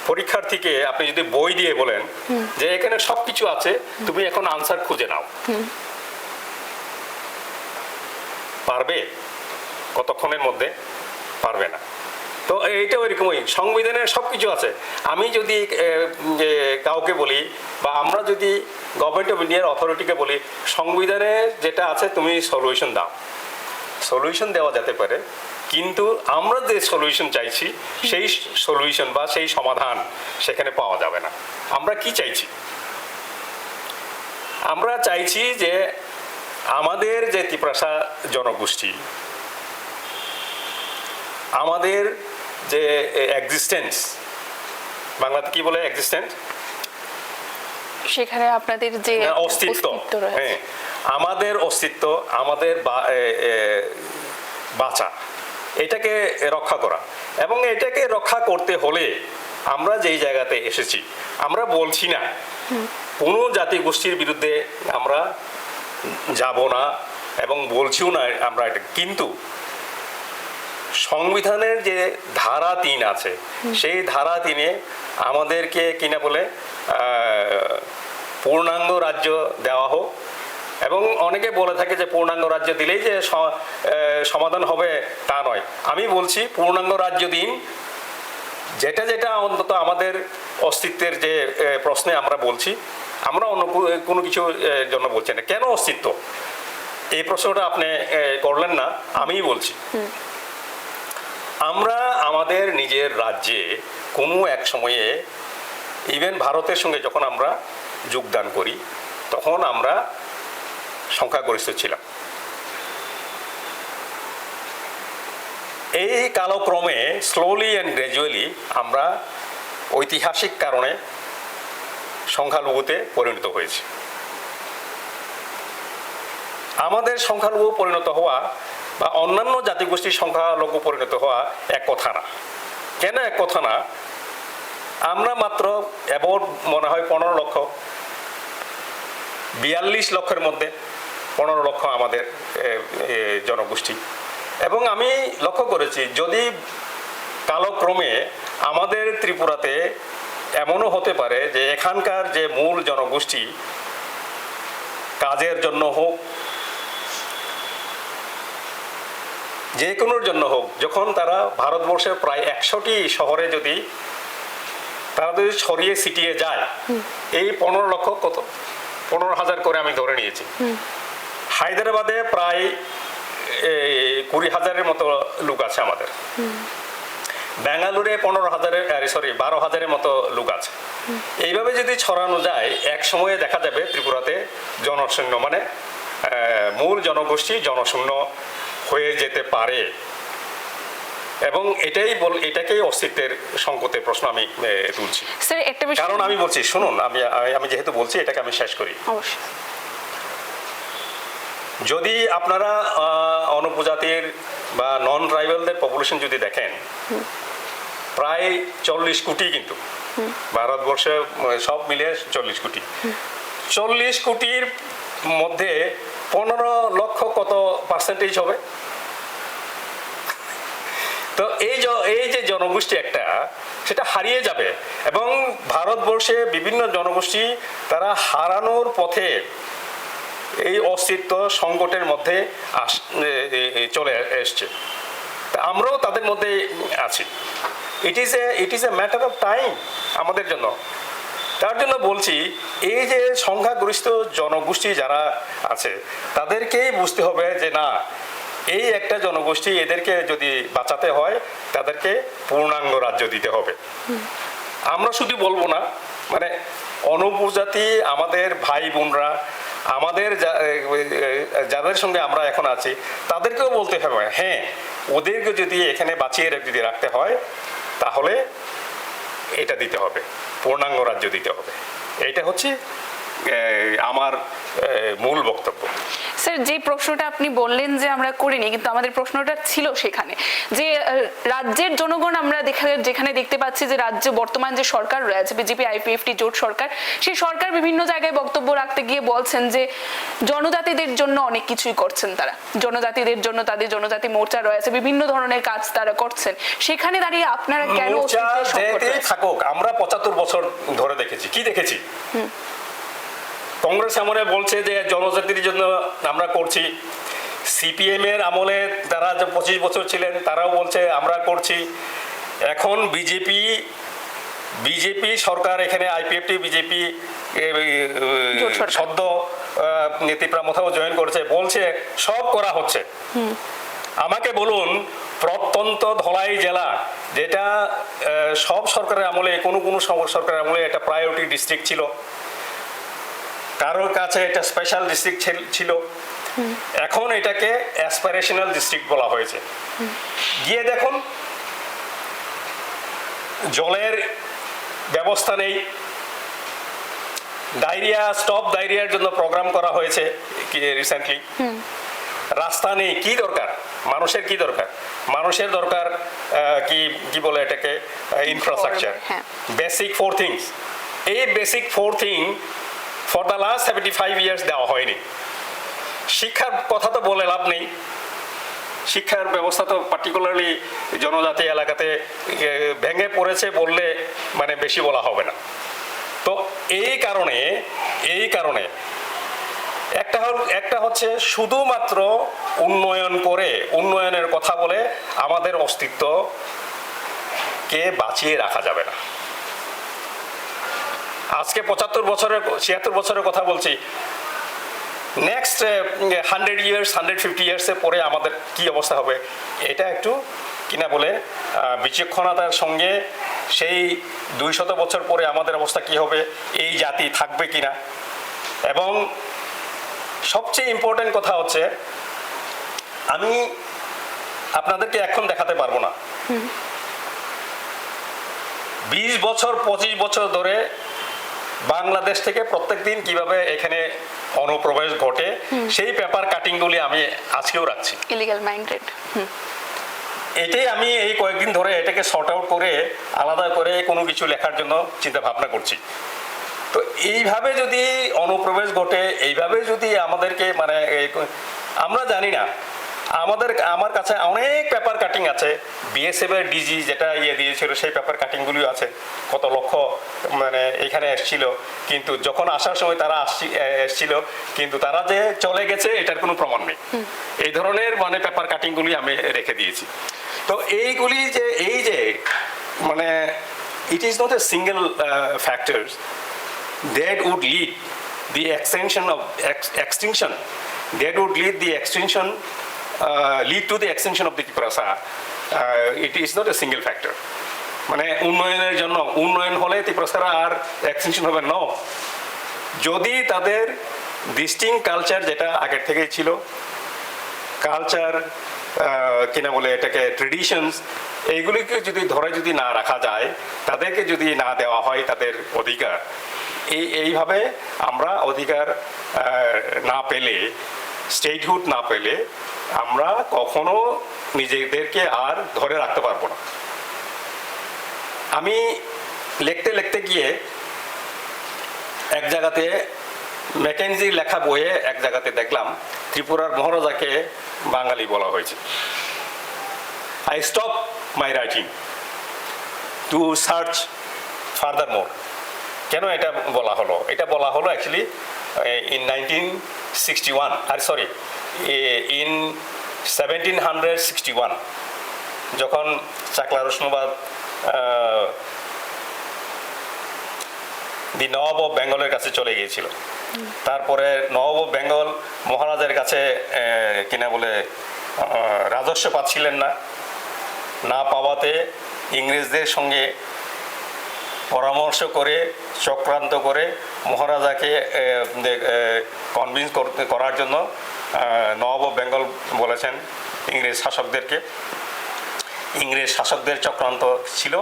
পরীক্ষার্থীকে আপনি যদি বই দিয়ে বলেন যে এখানে সবকিছু আছে, তুমি এখন আনসার খুঁজে নাও, পারবে? কতক্ষণের মধ্যে? পারবে না। তো এইটা ওইরকমই, সংবিধানে সবকিছু আছে। আমি যদি কাউকে বলি বা আমরা যদি গভর্নমেন্ট অফ ইন্ডিয়ার অথরিটিকে বলি সংবিধানে যেটা আছে তুমি সলিউশন দাও, সলিউশন দেওয়া যেতে পারে, কিন্তু আমরা যে সলিউশন চাইছি সেই সলিউশন বা সেই সমাধান সেখানে পাওয়া যাবে না। আমরা কি চাইছি? আমরা চাইছি যে আমাদের যে ত্রিপুরাসা জনগোষ্ঠী, আমাদের যে এক্সিস্টেন্স, বাংলাতে কি বলে এক্সিস্টেন্স? সেখানে আপনাদের যে অস্তিত্ব, রয়েছে, হ্যাঁ, আমাদের অস্তিত্ব, আমাদের বাঁচা, এটাকে রক্ষা করা। এবং এটাকে রক্ষা করতে হলে আমরা যেই জায়গাতে এসেছি, আমরা বলছি না কোনো জাতি গোষ্ঠীর বিরুদ্ধে আমরা যাব না এবং বলছিও না আমরা এটা, কিন্তু সংবিধানের যে ধারা 3 আছে সেই ধারা 3-এ আমাদেরকে কিনা বলে পূর্ণাঙ্গ রাজ্য দেওয়া হোক। এবং অনেকে বলে থাকে যে পূর্ণাঙ্গ রাজ্য দিলেই যে সমাধান হবে, তা নয়। আমি বলছি পূর্ণাঙ্গ রাজ্য দিন, যেটা যেটা অন্তত আমাদের অস্তিত্বের যে প্রশ্নে আমরা বলছি, আমরা অন্য কোনো কিছু জন্য বলছি না। কেন অস্তিত্ব, এই প্রশ্নটা আপনি করলেন না, আমিই বলছি। আমরা আমাদের নিজের রাজ্যে কোনো এক সময়ে, ইভেন ভারতের সঙ্গে যখন আমরা যোগদান করি, তখন আমরা সংখ্যাগরিষ্ঠ ছিলাম। এই কালক্রমে স্লোলি অ্যান্ড গ্র্যাজুয়ালি আমরা ঐতিহাসিক কারণে সংখ্যালঘুতে পরিণত হয়েছি। আমাদের সংখ্যালঘু পরিণত হওয়া বা অন্যান্য জাতিগোষ্ঠীর সংখ্যালঘু পরিণত হওয়া এক কথা না। কেন এক কথা না? আমরা মাত্র অ্যাবাউট মনে হয় 15 লক্ষ, 42 লক্ষের মধ্যে 15 লক্ষ আমাদের জনগোষ্ঠী। এবং আমি লক্ষ্য করেছি যদি কালক্রমে আমাদের ত্রিপুরাতে এমনও হতে পারে যে এখানকার যে মূল জনগোষ্ঠী কাজের জন্য হোক, যে কোনোর জন্য হোক, যখন তারা ভারতবর্ষের প্রায় 100টি শহরে যদি তারা যদি ছড়িয়ে ছিটিয়ে যায়, এই 15 লক্ষ কত, 15,000 করে আমি ধরে নিয়েছি। হায়দ্রাবাদে প্রায় 20,000-এর মতো লোক আছে আমাদের, বেঙ্গালুরে 12,000-এর মতো লোক আছে। এইভাবে যদি ছড়ানো যায়, এক সময়ে দেখা যাবে ত্রিপুরাতে জনশূন্য, মানে মূল জনগোষ্ঠী জনশূন্য হয়ে যেতে পারে। এবং এটাকেই অস্তিত্বের সংকটের প্রশ্ন আমি তুলছি। স্যার একটা বিষয়, কারণ আমি বলছি, শুনুন, আমি যেহেতু বলছি এটাকে আমি শেষ করি। অবশ্যই। যদি আপনারা অনুপজাতির বা নন ট্রাইবালদের পপুলেশন যদি দেখেন, প্রায় 40 কোটি, কিন্তু ভারতবর্ষে সব মিলে 40 কোটি। 40 কোটির মধ্যে 15 লক্ষ কত পার্সেন্টেজ হবে? তো এই যে জনগোষ্ঠী একটা, সেটা হারিয়ে যাবে। এবং ভারতবর্ষে বিভিন্ন জনগোষ্ঠী তারা হারানোর পথে, এই অস্তিত্ব সংকটের মধ্যে চলে এসছে। তা আমরাও তাদের মধ্যে আছি। It is a matter of time আমাদের জন্য। তার জন্য বলছি এই যে সংখ্যাগরিষ্ঠ জনগোষ্ঠী যারা আছে তাদেরকেই বুঝতে হবে যে না, এই একটা জনগোষ্ঠী, এদেরকে যদি বাঁচাতে হয় তাদেরকে পূর্ণাঙ্গ রাজ্য দিতে হবে। আমরা শুধু বলবো না, মানে অনুপজাতি আমাদের ভাই বোনরা, আমাদের যাদের সঙ্গে আমরা এখন আছি তাদেরকেও বলতে হবে হ্যাঁ, ওদেরকে যদি এখানে বাঁচিয়ে যদি রাখতে হয় তাহলে এটা দিতে হবে, পূর্ণাঙ্গ রাজ্য দিতে হবে। এইটা হচ্ছে আমার মূল বক্তব্য। স্যার, যে প্রশ্নটা আপনি বললেন যে আমরা করিনি, কিন্তু আমাদের প্রশ্নটা ছিল সেখানে যে রাজ্যের জনগণ আমরা যেখানে দেখতে পাচ্ছি যে রাজ্য বর্তমান যে সরকার রয়েছে বিজেপি আইপিএফটি জোট সরকার, সেই সরকার বিভিন্ন জায়গায় বক্তব্য রাখতে গিয়ে বলছেন যে জনজাতিদের জন্য অনেক কিছুই করছেন তারা, জনজাতিদের জন্য তাদের জনজাতি মোর্চা রয়েছে, বিভিন্ন ধরনের কাজ তারা করছেন। সেখানে দাঁড়িয়ে আপনারা কেন থাকুক? আমরা 75 বছর ধরে দেখেছি, কি দেখেছি? কংগ্রেস আমলে বলছে যে জনজাতির জন্য আমরা করছি, সিপিএম এর আমলে তারা যে 25 বছর ছিলেন তারাও বলছে আমরা করছি। এখন বিজেপি সরকার এখানে আইপিএফটি বিজেপি সদ্য নীতিপ্রামথাও জয়েন করেছে, বলছে সব করা হচ্ছে। আমাকে বলুন, প্রত্যন্ত ধলাই জেলা যেটা সব সরকারের আমলে, কোনো সরকারের আমলে এটা প্রায়োরিটি ডিস্ট্রিক্ট ছিল, কারোর কাছে এটা স্পেশাল ডিস্ট্রিক্ট ছিল, এখন এটাকে অ্যাসপিরেশনাল ডিস্ট্রিক্ট বলা হয়েছে। গিয়ে দেখুন জলের ব্যবস্থা নেই, স্টপ ডায়রিয়ার জন্য প্রোগ্রাম করা হয়েছে রিসেন্টলি। রাস্তা নেই, কি দরকার মানুষের? কি দরকার মানুষের? দরকার কি বলে এটাকে, ইনফ্রাস্ট্রাকচার, বেসিক 4 থিংস। এই basic 4 thing for the last 75 years দেওয়া হয়নি। শিক্ষার কথা তো বলে লাভ নেই, শিক্ষার ব্যবস্থা তো পার্টিকুলারলি জনজাতি এলাকাতে ভেঙে পড়েছে বললে মানে বেশি বলা হবে না। তো এই কারণে একটা হচ্ছে শুধুমাত্র উন্নয়নের কথা বলে আমাদের অস্তিত্বকে বাঁচিয়ে রাখা যাবে না। আজকে 76 বছরের কথা বলছি, নেক্সট 100 ইয়ার্স 150 ইয়ার্সের পরে আমাদের কি অবস্থা হবে, এটা একটু কিনা বলে বিচক্ষণতার সঙ্গে সেই 200 বছর পরে আমাদের অবস্থা কি হবে, এই জাতি থাকবে কিনা। এবং সবচেয়ে ইম্পর্টেন্ট কথা হচ্ছে, আমি আপনাদেরকে এখন দেখাতে পারবো না, 20 বছর 25 বছর ধরে বাংলাদেশ থেকে প্রত্যেকদিন কিভাবে এখানে অনুপ্রবেশ ঘটে সেই পেপার কাটিং গুলি আমি আজকেও রাখছি। ইলিগাল মাইগ্রেট, এটাই আমি এই কয়েকদিন ধরে এটাকে সর্ট আউট করে আলাদা করে কোনো কিছু লেখার জন্য চিন্তা ভাবনা করছি। তো এইভাবে যদি অনুপ্রবেশ ঘটে, এইভাবে যদি আমাদেরকে মানে আমরা জানি না, আমার কাছে অনেক পেপার কাটিং আছে, বিএসএফ এর ডিজি যেটা দিয়েছিল সেই পেপার কাটিংগুলি আছে, কত লক্ষ মানে এখানে এসেছিল, কিন্তু যখন আসার সময় তারা এসেছিল কিন্তু তারা যে চলে গেছে এটার কোনো প্রমাণ নেই। এই ধরনের মানে পেপার কাটিংগুলি আমি রেখে দিয়েছি। তো এইগুলি এই যে মানে it is not a single factors that would lead the extinction that would lead to the extinction of the Triparasa. It is not a single factor. মানে উন্নয়ন হলে ত্রিপুরা আর এক্সটেনশন হবে না। যদি তাদের ডিস্টিংক্ট কালচার যেটা আগের থেকেই ছিল, কালচার কিনা বলে এটাকে ট্রেডিশনস, এইগুলিকে যদি না রাখা যায়, তাদেরকে যদি না দেওয়া হয় তাদের অধিকার, এইভাবে আমরা অধিকার না পেলে, স্টেটহুড না পেলে আমরা কখনো নিজেদেরকে আর ধরে রাখতে পারবো না। আমি লিখতে গিয়ে এক জায়গাতে ম্যাকেনজির লেখা বইয়ে এক জায়গাতে দেখলাম ত্রিপুরার মহারাজাকে বাঙালি বলা হয়েছে। I stop my writing to search further more. কেন এটা বলা হলো? এটা বলা হলো অ্যাকচুয়ালি ইন 1761, যখন চাকলা রোশনাবাদ দি নবাব অফ বেঙ্গলের কাছে চলে গিয়েছিল। তারপরে নবাব অফ বেঙ্গল মহারাজের কাছে কিনা বলে রাজস্ব পাচ্ছিলেন না পাওয়াতে ইংরেজদের সঙ্গে পরামর্শ করে চক্রান্ত করে মহারাজাকে কনভিন্স করার জন্য নবাব অফ বেঙ্গল বলেছেন ইংরেজ শাসকদের চক্রান্ত ছিল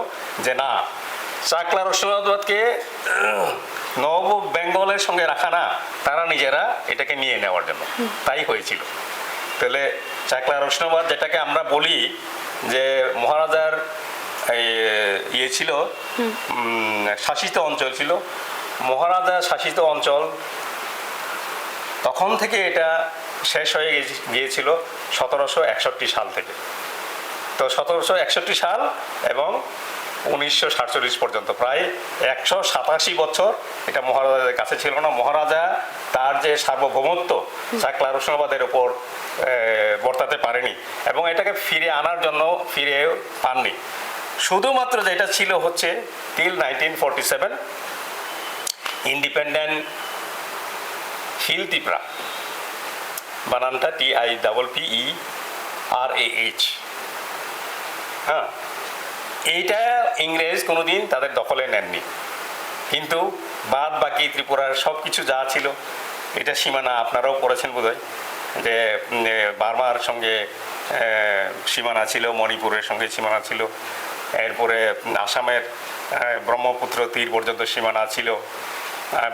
যে না, চাকলা রসুলাবাদকে নবাব অফ বেঙ্গলের সঙ্গে রাখা না, তারা নিজেরা এটাকে নিয়ে নেওয়ার জন্য, তাই হয়েছিল। তাহলে চাকলা রসুলাবাদ যেটাকে আমরা বলি যে মহারাজার ইয়ে ছিল, শাসিত অঞ্চল ছিল, মহারাজা শাসিত অঞ্চল তখন থেকে এটা শেষ হয়ে গিয়েছিল 1761 সাল থেকে। তো 1761 সাল এবং 1947 পর্যন্ত প্রায় 187 বছর এটা মহারাজাদের কাছে ছিল না। মহারাজা তার যে সার্বভৌমত্ব চাকলা রসুলাবাদের উপর বর্তাতে পারেনি এবং এটাকে ফিরে আনার জন্য ফিরে পাননি। শুধুমাত্র যেটা ছিল হচ্ছে টিল 1947 ইন্ডিপেন্ডেন্ট হিল ত্রিপুরা, বানানটা TIPPERAH। হ্যাঁ, এইটা ইংরেজ কোনোদিন তাদের দখলে নেননি, কিন্তু বাদ বাকি ত্রিপুরার সব কিছু যা ছিল, এটা সীমানা আপনারাও পড়েছেন বোধহয়, যে বার্মার সঙ্গে সীমানা ছিল, মণিপুরের সঙ্গে সীমানা ছিল, এরপরে আসামের ব্রহ্মপুত্র তীর পর্যন্ত সীমানা ছিল,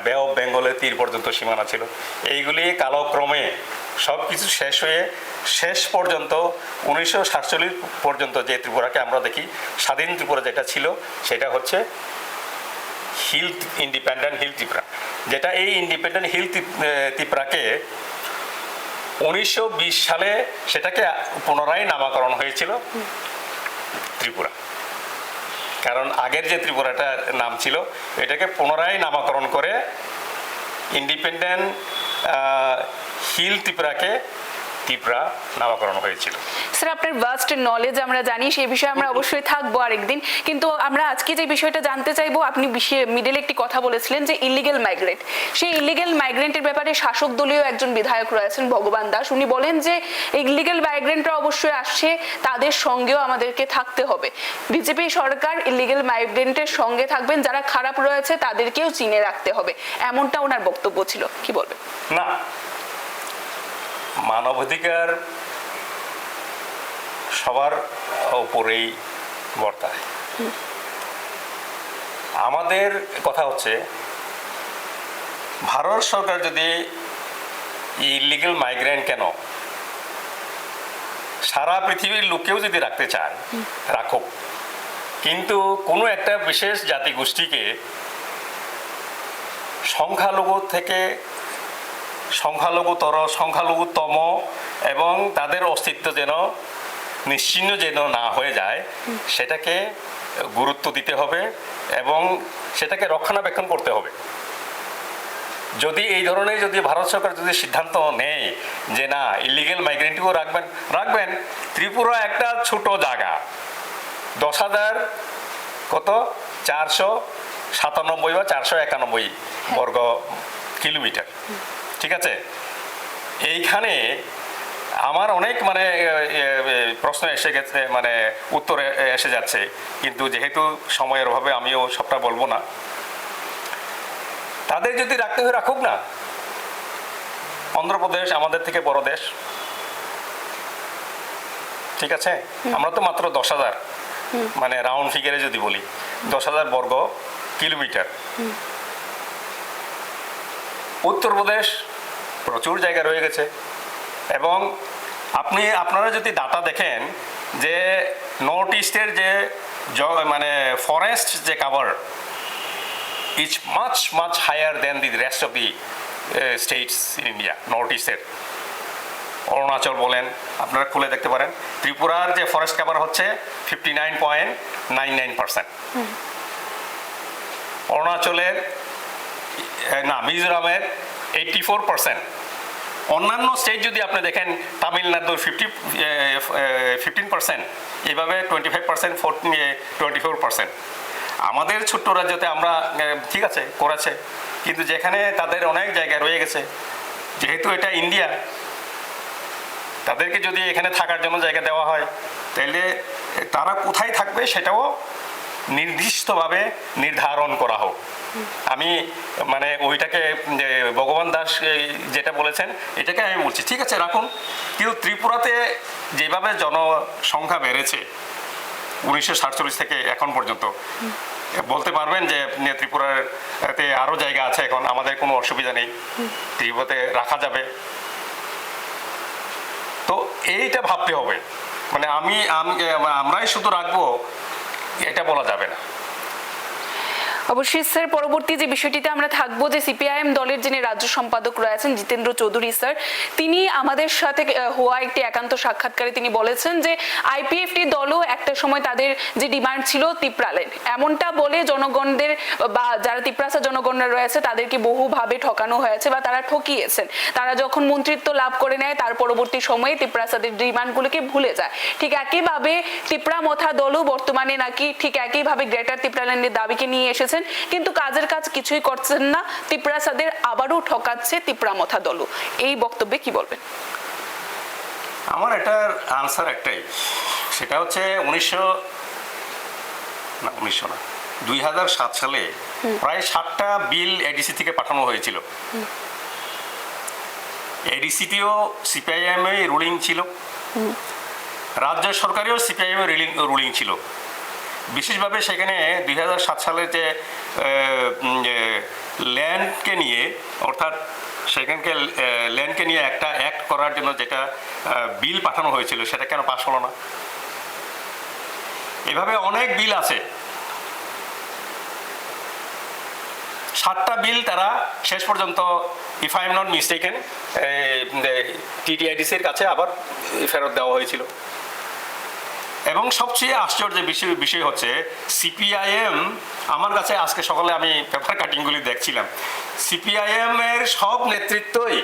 বে অফ বেঙ্গলের তীর পর্যন্ত সীমানা ছিল। এইগুলি কালক্রমে সব কিছু শেষ হয়ে শেষ পর্যন্ত 1947 পর্যন্ত যে ত্রিপুরাকে আমরা দেখি স্বাধীন ত্রিপুরা যেটা ছিল সেটা হচ্ছে ইন্ডিপেন্ডেন্ট হিল ত্রিপুরা, যেটা এই ইন্ডিপেন্ডেন্ট হিল ত্রিপুরাকে 1920 সালে সেটাকে পুনরায় নামকরণ হয়েছিল ত্রিপুরা। কারণ আগের যে ত্রিপুরাটার নাম ছিল এটাকে পুনরায় নামকরণ করে ইন্ডিপেন্ডেন্ট হিল ত্রিপুরাকে ত্রিপুরা নামকরণ হয়েছিল। স্যার, আপনার ভাস্ট নলেজ আমরা জানি, সেই বিষয়ে আমরা অবশ্যই থাকবো আরেকদিন, কিন্তু আমরা আজকে যে বিষয়টা জানতে চাইবো, আপনি মিডলে একটি কথা বলেছিলেন যে ইলিগেল মাইগ্রেন্ট, সেই ইলিগেল মাইগ্রেন্টের ব্যাপারে শাসক দলীয় একজন বিধায়ক রয়েছেন ভগবান দাস, উনি বলেন যে ইলিগেল মাইগ্রেন্টরা অবশ্যই আসছে, তাদের সঙ্গেও আমাদেরকে থাকতে হবে। বিজেপি সরকার ইলিগেল মাইগ্রেন্টের সঙ্গে থাকবেন, যারা খারাপ রয়েছে তাদেরকেও চিনে রাখতে হবে, এমনটা ওনার বক্তব্য ছিল, কি বলবেন? না, মানবাধিকার সবার উপরেই বর্তায়। আমাদের কথা হচ্ছে ভারত সরকার যদি ইলিগেল মাইগ্রেন্ট কেন সারা পৃথিবীর লোকেও যদি রাখতে চায় রাখুক, কিন্তু কোনো একটা বিশেষ জাতিগোষ্ঠীকে সংখ্যালঘু থেকে সংখ্যালঘুতম এবং তাদের অস্তিত্ব যেন নিশ্চিহ্ন যেন না হয়ে যায় সেটাকে গুরুত্ব দিতে হবে এবং সেটাকে রক্ষণাবেক্ষণ করতে হবে। যদি এই ধরনের যদি ভারত সরকার যদি সিদ্ধান্ত নেয় যে না ইলিগেল মাইগ্রেন্টকেও রাখবেন, ত্রিপুরা একটা ছোট জায়গা, 10,000 কত 497 বা 491 বর্গ কিলোমিটার, ঠিক আছে? এইখানে আমার অনেক প্রশ্ন এসে গেছে, উত্তর এসে যাচ্ছে, কিন্তু যেহেতু সময়ের অভাবে আমিও সবটা বলবো না। তাদের যদি রাখতে হয় রাখুক না, অন্ধ্রপ্রদেশ আমাদের থেকে বড় দেশ, ঠিক আছে? আমরা তো মাত্র 10,000, রাউন্ড ফিগারে যদি বলি 10,000 বর্গ কিলোমিটার। উত্তরপ্রদেশ প্রচুর জায়গা রয়ে গেছে এবং আপনারা যদি ডাটা দেখেন যে নর্থ ইস্টের যে ফরেস্ট যে cover is much higher than the rest of the states in India. North ইস্টের অরুণাচল বলেন, আপনারা খুলে দেখতে পারেন, ত্রিপুরার যে ফরেস্ট কাভার হচ্ছে 59.99%, অরুণাচলের মিজোরামের 84%। অন্যান্য স্টেট যদি আপনি দেখেন, তামিলনাড়ুর 15%, এভাবে 25%, 24%। আমাদের ছোট্ট রাজ্যতে আমরা ঠিক আছে করেছে, কিন্তু যেখানে তাদের অনেক জায়গায় রয়ে গেছে, যেহেতু এটা ইন্ডিয়া, তাদেরকে যদি এখানে থাকার জন্য জায়গা দেওয়া হয় তাহলে তারা কোথায় থাকবে সেটাও নির্দিষ্টভাবে নির্ধারণ করা হোক। আমি মানে ওইটাকে ভগবান দাস যেটা বলেছেন এটাকে আমি বলছি ঠিক আছে রাখুন, কিন্তু ত্রিপুরাতে যেভাবে জনসংখ্যা বেড়েছে 1947 থেকে এখন পর্যন্ত, বলতে পারবেন যে ত্রিপুরাতে আরও জায়গা আছে, এখন আমাদের কোনো অসুবিধা নেই, ত্রিপুরাতে রাখা যাবে। তো এইটা ভাবতে হবে, মানে আমরাই শুধু রাখবো এটা বলা যাবে না। অবশ্যই স্যার, পরবর্তী যে বিষয়টিতে আমরা থাকবো, যে সিপিআইএম দলের যিনি রাজ্য সম্পাদক রয়েছেন জিতেন্দ্র চৌধুরী স্যার, তিনি আমাদের সাথে হওয়া একটি একান্ত সাক্ষাৎকারে তিনি বলেছেন যে আইপিএফটি দলও একটা সময় তাদের যে ডিমান্ড ছিল তিপ্রালেন, এমনটা বলে জনগণদের বা যারা তিপ্রাসা জনগণরা রয়েছে তাদেরকে বহুভাবে ঠকানো হয়েছে বা তারা ঠকিয়েছেন। তারা যখন মন্ত্রিত্ব লাভ করে নেয় তার পরবর্তী সময়ে তিপ্রাসাদের ডিমান্ডগুলোকে ভুলে যায়। ঠিক একইভাবে তিপ্রা মথা দলও বর্তমানে নাকি ঠিক একইভাবে গ্রেটার তিপ্রাল্যান্ডের দাবিকে নিয়ে এসেছেন, কিন্তু কাজের কাজ কিছুই করছেন না, তিপ্রাসাদের আবারও ঠকাচ্ছে তিপ্রা মথা দলও। এই বক্তব্যে কি বলবেন? আমার এটার আনসার একটাই, সেটা হচ্ছে 2007 সালে প্রায় 7টা বিল এডিসি থেকে পাঠানো হয়েছিল। এডিসিটিও সিপিআইএম এ রুলিং ছিল, রাজ্য সরকারেও সিপিআইএম এ রুলিং ছিল। বিশেষভাবে সেখানে 2007 সালে যে ল্যান্ডকে নিয়ে, অর্থাৎ সেখানকে ল্যান্ডকে নিয়ে একটা অ্যাক্ট করার জন্য যেটা বিল পাঠানো হয়েছিল সেটা কেন পাস হলো না? এভাবে অনেক বিল আছে, 7টা বিল তারা শেষ পর্যন্ত, if I am not mistaken, টিটিআইডিসির কাছে আবার ফেরত দেওয়া হয়েছিল। এবং সবচেয়ে আশ্চর্যের বিষয় হচ্ছে সিপিআইএম, আমার কাছে আজকে সকালে আমি পেপার কাটিংগুলি দেখছিলাম, সিপিআইএম এর সব নেতৃত্বই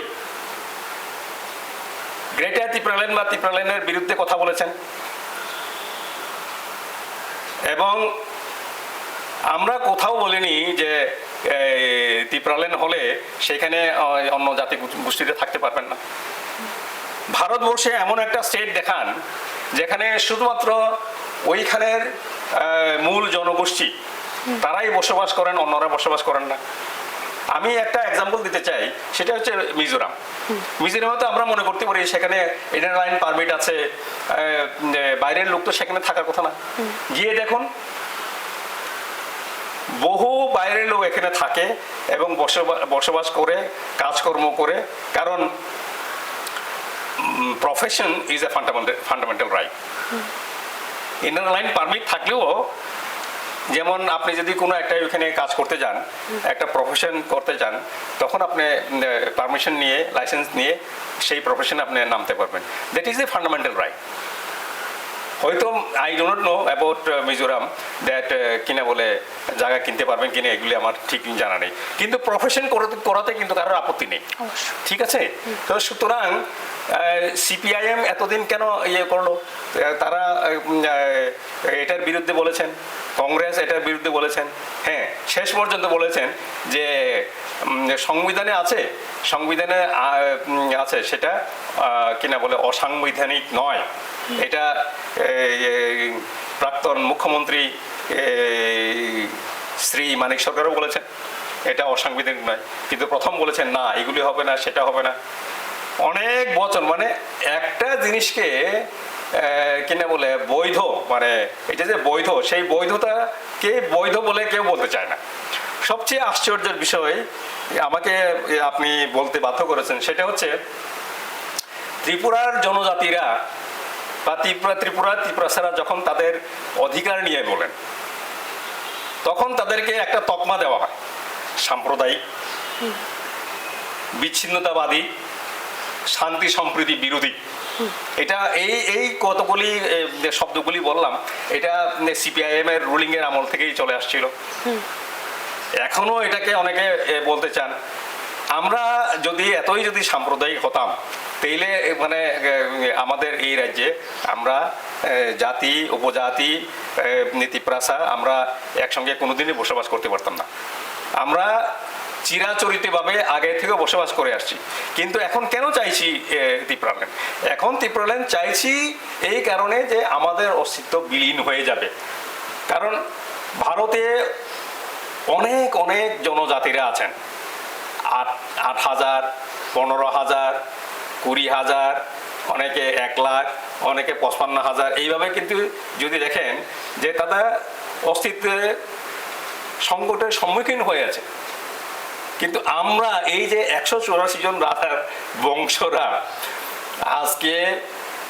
গ্রেটার তিপ্রাল্যান্ড বা তিপ্রাল্যান্ডের বিরুদ্ধে কথা বলেছেন। এবং আমরা কোথাও বলিনি যে তিপ্রাল্যান্ড হলে সেখানে অন্য জাতি গোষ্ঠীতে থাকতে পারবেন না। ভারতবর্ষে এমন একটা স্টেট দেখান যেখানে শুধুমাত্র ওইখানের মূল জনগোষ্ঠী তারাই বসবাস করেন, অন্যরা বসবাস করেন না। আমি একটা এক্সাম্পল দিতে চাই, সেটা হচ্ছে মিজোরাম। মিজোরামে তো আমরা মনে করতে পারি সেখানে ইনার লাইন পারমিট আছে, বাইরের লোক তো সেখানে থাকার কথা না। গিয়ে দেখুন বহু বাইরের লোক এখানে থাকে এবং বসবাস করে, কাজকর্ম করে, কারণ profession is a fundamental right. Inner line permit থাকলেও, যেমন আপনি যদি কোনো একটা ওইখানে কাজ করতে যান, একটা প্রফেশন করতে যান, তখন আপনি পারমিশন নিয়ে, লাইসেন্স নিয়ে সেই প্রফেশনে আপনি নামতে পারবেন। That is a fundamental right. হয়তো I do not know about Mizoram that কিনা বলে জায়গা কিনতে পারবেন কিনা, এগুলি আমার ঠিক জানা নেই, কিন্তু প্রফেশন করাতে কিন্তু কারোর আপত্তি নেই, ঠিক আছে? তো সুতরাং সিপিআইএম এতদিন কেন ইয়ে করলো? তারা এটার বিরুদ্ধে বলেছেন, কংগ্রেস এটার বিরুদ্ধে বলেছেন, হ্যাঁ শেষ পর্যন্ত বলেছেন যে সংবিধানে আছে সেটা কিনা বলে অসাংবিধানিক নয়। এটা প্রাক্তন মুখ্যমন্ত্রী শ্রী মানিক সরকারও বলেছেন এটা অসাংবিধানিক নয়, কিন্তু প্রথম বলেছেন না এগুলি হবে না, সেটা হবে না। অনেক বছর, মানে একটা জিনিসকে কিনা বলে বৈধ, মানে এটা যে বৈধ, সেই বৈধতাকে বৈধ বলে কেউ বলতে চায় না। সবচেয়ে আশ্চর্যের বিষয় আমাকে আপনি বলতে বাধ্য করেছেন, সেটা হচ্ছে ত্রিপুরার জনজাতিরা বা ত্রিপুরাসারা যখন তাদের অধিকার নিয়ে বলেন, তখন তাদেরকে একটা তকমা দেওয়া হয়, সাম্প্রদায়িক, বিচ্ছিন্নতাবাদী, শান্তি সম্প্রীতি বিরোধী। এটা এই কতগুলি শব্দগুলি বললাম, এটা সিপিআইএম এর রুলিং এর আমল থেকেই চলে আসছিল। এখনো এটাকে অনেকে বলতে চান, আমরা যদি এতই যদি সাম্প্রদায়িক হতাম তাইলে মানে আমাদের এই রাজ্যে আমরা জাতি উপজাতি নীতিপ্রাসা আমরা একসঙ্গে কোনোদিনই বসবাস করতে পারতাম না। আমরা চিরাচরিতভাবে আগে থেকে বসবাস করে আসছি, কিন্তু এখন কেন চাইছি ত্রিপুরাল্যান্ড? এখন ত্রিপুরাল্যান্ড চাইছি এই কারণে যে আমাদের অস্তিত্ব বিলীন হয়ে যাবে। কারণ ভারতে অনেক অনেক জনজাতিরা আছেন, 8,000, 15,000, 20,000, অনেকে 1 লাখ, অনেকে 55,000, এইভাবে কিন্তু যদি দেখেন যে তারা অস্তিত্বের সংকটের সম্মুখীন হয়ে আছে। কিন্তু আমরা এই যে 184 জন রাজার বংশরা আজকে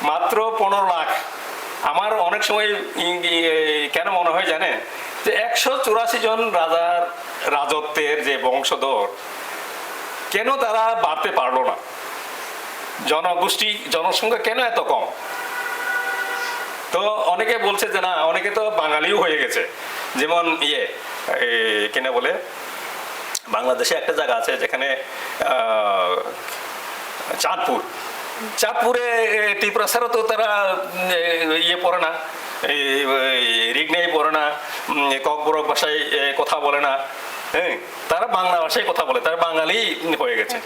মাত্র 15 লাখ। আমার অনেক সময় কেন মনে হয় জানেন যে 184 জন রাজার রাজত্বের যে বংশধর কেন তারা বাড়তে পারলো না? জনসংখ্যা কেন এত কম? তো অনেকে বলছে যে না, অনেকে তো বাঙালিও হয়ে গেছে। যেমন কেন বলে বাংলাদেশে একটা জায়গা আছে যেখানে চাঁদপুরে ত্রিপুরা ছাড়া তো তারা পড়ে না, রিগনাই পড়ে না, ককবরক ভাষায় কথা বলে না, হ্যাঁ, তারা বাংলা ভাষায় কথা বলে, তারা বাঙালি হয়ে গেছে।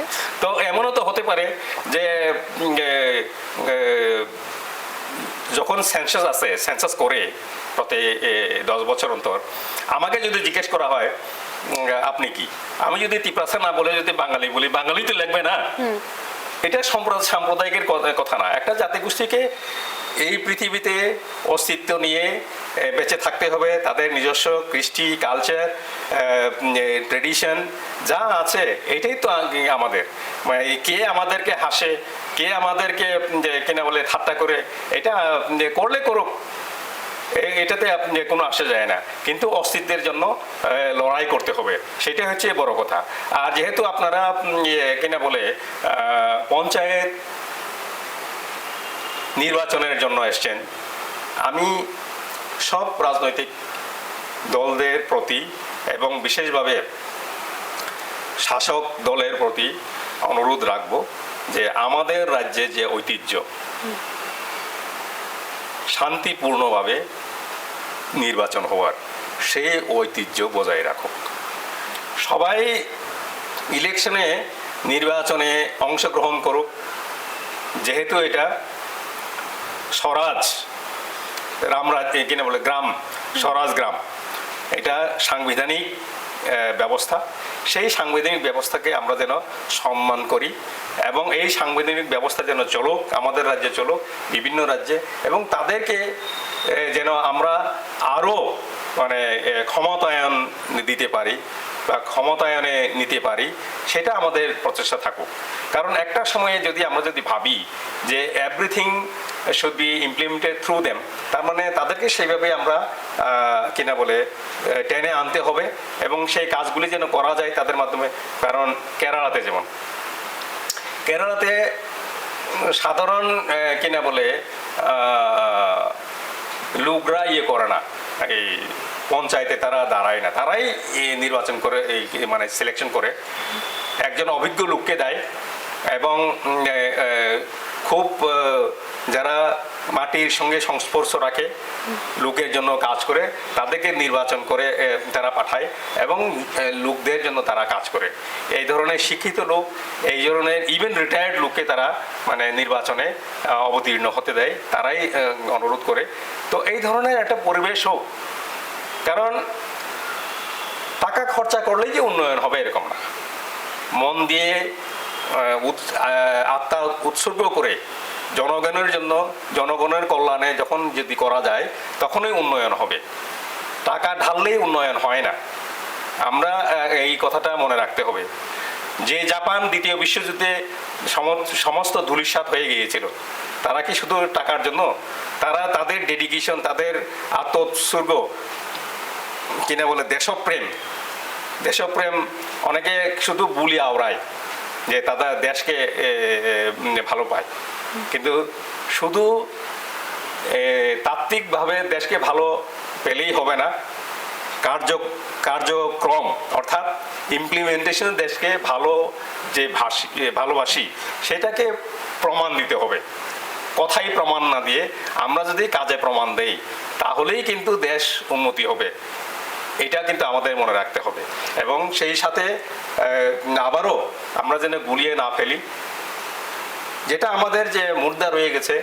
তো এমনও তো হতে পারে যে যখন সেন্সাস করে প্রতি 10 বছর অন্তর, আমাকে যদি জিজ্ঞেস করা হয় আপনি কি, আমি যদি ত্রিপ্রাসা না বলে যদি বাঙালি বলি, বাঙালি তো লাগবে না। এটা সাম্প্রদায়িকের কথা না। একটা জাতিগোষ্ঠীকে এই পৃথিবীতে অস্তিত্ব নিয়ে বেঁচে থাকতে হবে। তাদের নিজস্ব কৃষ্টি, কালচার, ট্রেডিশন যা আছে এটাই তো আমাদের। মানে কে আমাদেরকে হাসে, কে আমাদেরকে কিনা বলে ঠাট্টা করে, এটা করলে করুক, এটাতে কোনো আসে যায় না। কিন্তু অস্তিত্বের জন্য লড়াই করতে হবে, সেটা হচ্ছে বড় কথা। আর যেহেতু আপনারা কিনা বলে পঞ্চায়েত নির্বাচনের জন্য এসছেন, আমি সব রাজনৈতিক দলদের প্রতি এবং বিশেষভাবে শাসক দলের প্রতি অনুরোধ রাখব যে আমাদের রাজ্যে যে ঐতিহ্য, শান্তিপূর্ণভাবে নির্বাচন হওয়ার সেই ঐতিহ্য বজায় রাখুক। সবাই ইলেকশনে নির্বাচনে অংশগ্রহণ করুক। যেহেতু এটা স্বরাজ কিনা বলে গ্রাম, স্বরাজ গ্রাম, এটা সাংবিধানিক ব্যবস্থা। সেই সাংবিধানিক ব্যবস্থাকে আমরা যেন সম্মান করি এবং এই সাংবিধানিক ব্যবস্থা যেন চলুক, আমাদের রাজ্যে চলুক, বিভিন্ন রাজ্যে, এবং তাদেরকে যেন আমরা আরও মানে ক্ষমতায়ন দিতে পারি বা ক্ষমতায়নে নিতে পারি, সেটা আমাদের প্রচেষ্টা থাকুক। কারণ একটা সময়ে যদি আমরা ভাবি যে everything should be implemented through them, তার মানে তাদেরকে সেইভাবে আমরা কিনা বলে টেনে আনতে হবে এবং সেই কাজগুলি যেন করা যায় তাদের মাধ্যমে। কারণ কেরালাতে সাধারণ কিনা বলে লোকরা করে না, এই পঞ্চায়েতে তারা দাঁড়ায় না, তারাই নির্বাচন করে, মানে সিলেকশন করে একজন অভিজ্ঞ লোককে দেয় এবং খুব যারা মাটির সঙ্গে সংস্পর্শ রাখে, লোকের জন্য কাজ করে, তাদেরকে নির্বাচন করে তারা পাঠায় এবং লোকদের জন্য তারা কাজ করে। এই ধরনের শিক্ষিত লোক, এই ধরনের ইভেন রিটায়ার্ড লোককে তারা মানে নির্বাচনে অবতীর্ণ হতে দেয়, তারাই অনুরোধ করে। তো এই ধরনের একটা পরিবেশ হোক। কারণ টাকা খরচা করলেই যে উন্নয়ন হবে এরকম না। মন দিয়ে আত্মা উৎসর্গ করে জনগণের জন্য, জনগণের কল্যাণে যখন যদি করা যায় তখনই উন্নয়ন হবে। টাকা ঢাললেই উন্নয়ন হয় না। আমরা এই কথাটা মনে রাখতে হবে। যে জাপান দ্বিতীয় বিশ্বযুদ্ধে সমস্ত ধূলিসাৎ হয়ে গিয়েছিল, তারা কি শুধু টাকার জন্য? তারা তাদের ডেডিকেশন, তাদের আত্ম উৎসর্গ কিনা বলে দেশপ্রেম অনেকে শুধু বুলি আওড়ায় যে তারা দেশকে ভালো পায়, কিন্তু শুধু তাত্ত্বিকভাবে দেশকে ভালো পেলেই হবে না, কার্যক্রম অর্থাৎ ইমপ্লিমেন্টেশন দেশকে ভালোবাসি সেটাকে প্রমাণ দিতে হবে। কথাই প্রমাণ না দিয়ে আমরা যদি কাজে প্রমাণ দেই তাহলেই কিন্তু দেশ উন্নতি হবে, এটা কিন্তু আমাদের মনে রাখতে হবে। এবং সেই সাথে আবারও আমরা যেন গুলিয়ে না ফেলি, যেটা আমাদের যে মুদ্রা রয়ে গেছে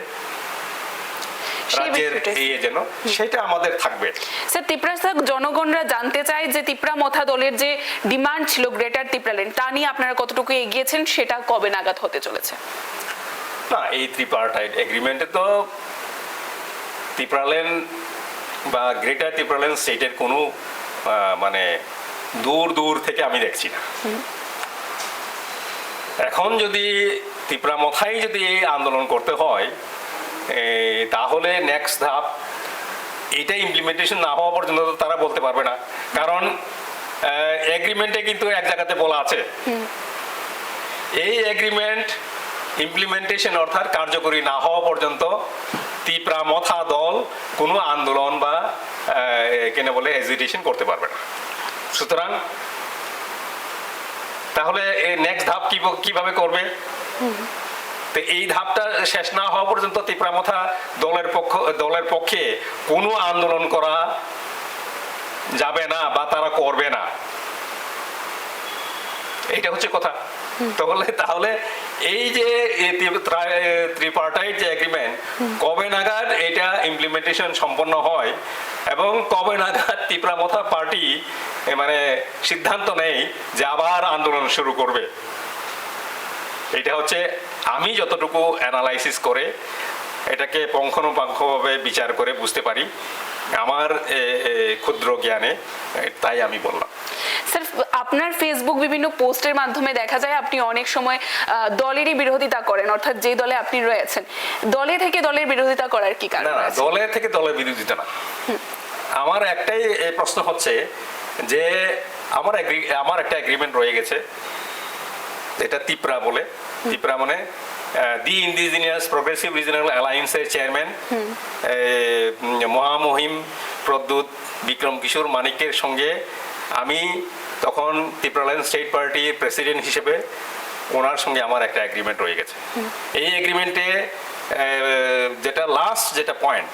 রাজ্যের যেন সেটা আমাদের থাকবে। স্যার, ত্রিপুরা জনগণরা জানতে চায় যে ত্রিপুরা মথা দলের যে ডিমান্ড ছিল গ্রেটার ত্রিপুরাল্যান্ড, তা নিয়ে আপনারা কতটুকু এগিয়েছেন, সেটা কবে নাগাদ হতে চলেছে? না, এই ত্রিপার্টাইট এগ্রিমেন্টে তো ত্রিপুরাল্যান্ড বা গ্রেটার ত্রিপুরাল্যান্ড স্টেটের কোনো মানে দূর থেকে আমি দেখছি না। এখন যদি ত্রিপুরা মথাই যদি এই আন্দোলন করতে হয় তাহলে নেক্সট ধাপ এটা ইমপ্লিমেন্টেশন না হওয়া পর্যন্ত তারা বলতে পারবে না, কারণ এগ্রিমেন্টে কিন্তু এক জায়গাতে বলা আছে এই এগ্রিমেন্ট ইমপ্লিমেন্টেশন অর্থাৎ কার্যকরী না হওয়া পর্যন্ত ত্রিপুরা মথা দল কোনো আন্দোলন বা কেন বলে এজিটেশন করতে পারবে না। সুতরাং তাহলে এই নেক্সট ধাপ কিভাবে করবে? তো এই ধাপটা শেষ না হওয়া পর্যন্ত ত্রিপুরা মথা দলের পক্ষে কোনো আন্দোলন করা যাবে না বা তারা করবে না, এইটা হচ্ছে কথা। তাহলে এই যে ত্রিপার্টাইট যে এগ্রিমেন্ট কবে নাগাদ এটা ইমপ্লিমেন্টেশন সম্পন্ন হয় এবং কবে নাগাদ ত্রিপুরা মথা পার্টি মানে সিদ্ধান্ত নেয় যে আবার আন্দোলন শুরু করবে, এটা হচ্ছে আমি যতটুকু অ্যানালাইসিস করে এটাকে পুঙ্খানুপুঙ্খভাবে বিচার করে বুঝতে পারি আমার ক্ষুদ্র জ্ঞানে, তাই আমি বললাম। স্যার, আপনার ফেসবুক বিভিন্ন পোস্টের মাধ্যমে দেখা যায় আপনি অনেক সময় দলেরই বিরোধিতা করেন, অর্থাৎ যে দলে আপনি রয়েছেন দলে থেকে দলের বিরোধিতা করার কি কারণ? না, দলে থেকে দলের বিরোধিতা না। আমার একটাই প্রশ্ন হচ্ছে যে আমার একটা এগ্রিমেন্ট রয়ে গেছে, এটা ত্রিপুরা বলে, ত্রিপুরা মানে দি ইন্ডিজিনিয়াস প্রগ্রেসিভ রিজনাল অ্যালায়েন্সের চেয়ারম্যান মহামহিম প্রদ্যুৎ বিক্রম কিশোর মানিকের সঙ্গে আমি তখন ত্রিপুরাল্যান্ড স্টেট পার্টির প্রেসিডেন্ট হিসেবে ওনার সঙ্গে আমার একটা এগ্রিমেন্ট রয়ে গেছে। এই এগ্রিমেন্টে যেটা পয়েন্ট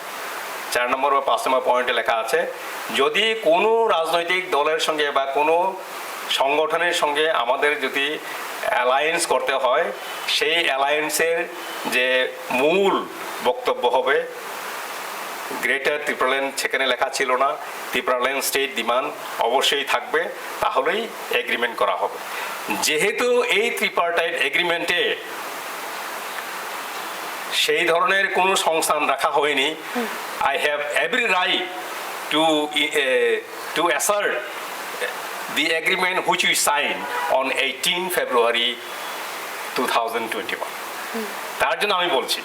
4 নম্বর বা 5 নম্বর পয়েন্টে লেখা আছে, যদি কোনো রাজনৈতিক দলের সঙ্গে বা কোনো সংগঠনের সঙ্গে আমাদের যদি অ্যালায়েন্স করতে হয়, সেই অ্যালায়েন্সের যে মূল বক্তব্য হবে গ্রেটার ত্রিপুরাল্যান্ড, সেখানে লেখা ছিল না, ত্রিপুরাল্যান্ড স্টেট ডিমান্ড অবশ্যই থাকবে, তাহলেই এগ্রিমেন্ট করা হবে। যেহেতু এই ত্রিপার্টাইট এগ্রিমেন্টে সেই ধরনের কোনো সংস্থান রাখা হয়নি, I have every right two assert the agreement which we signed on 18 February 2021. তার জন্য আমি বলছি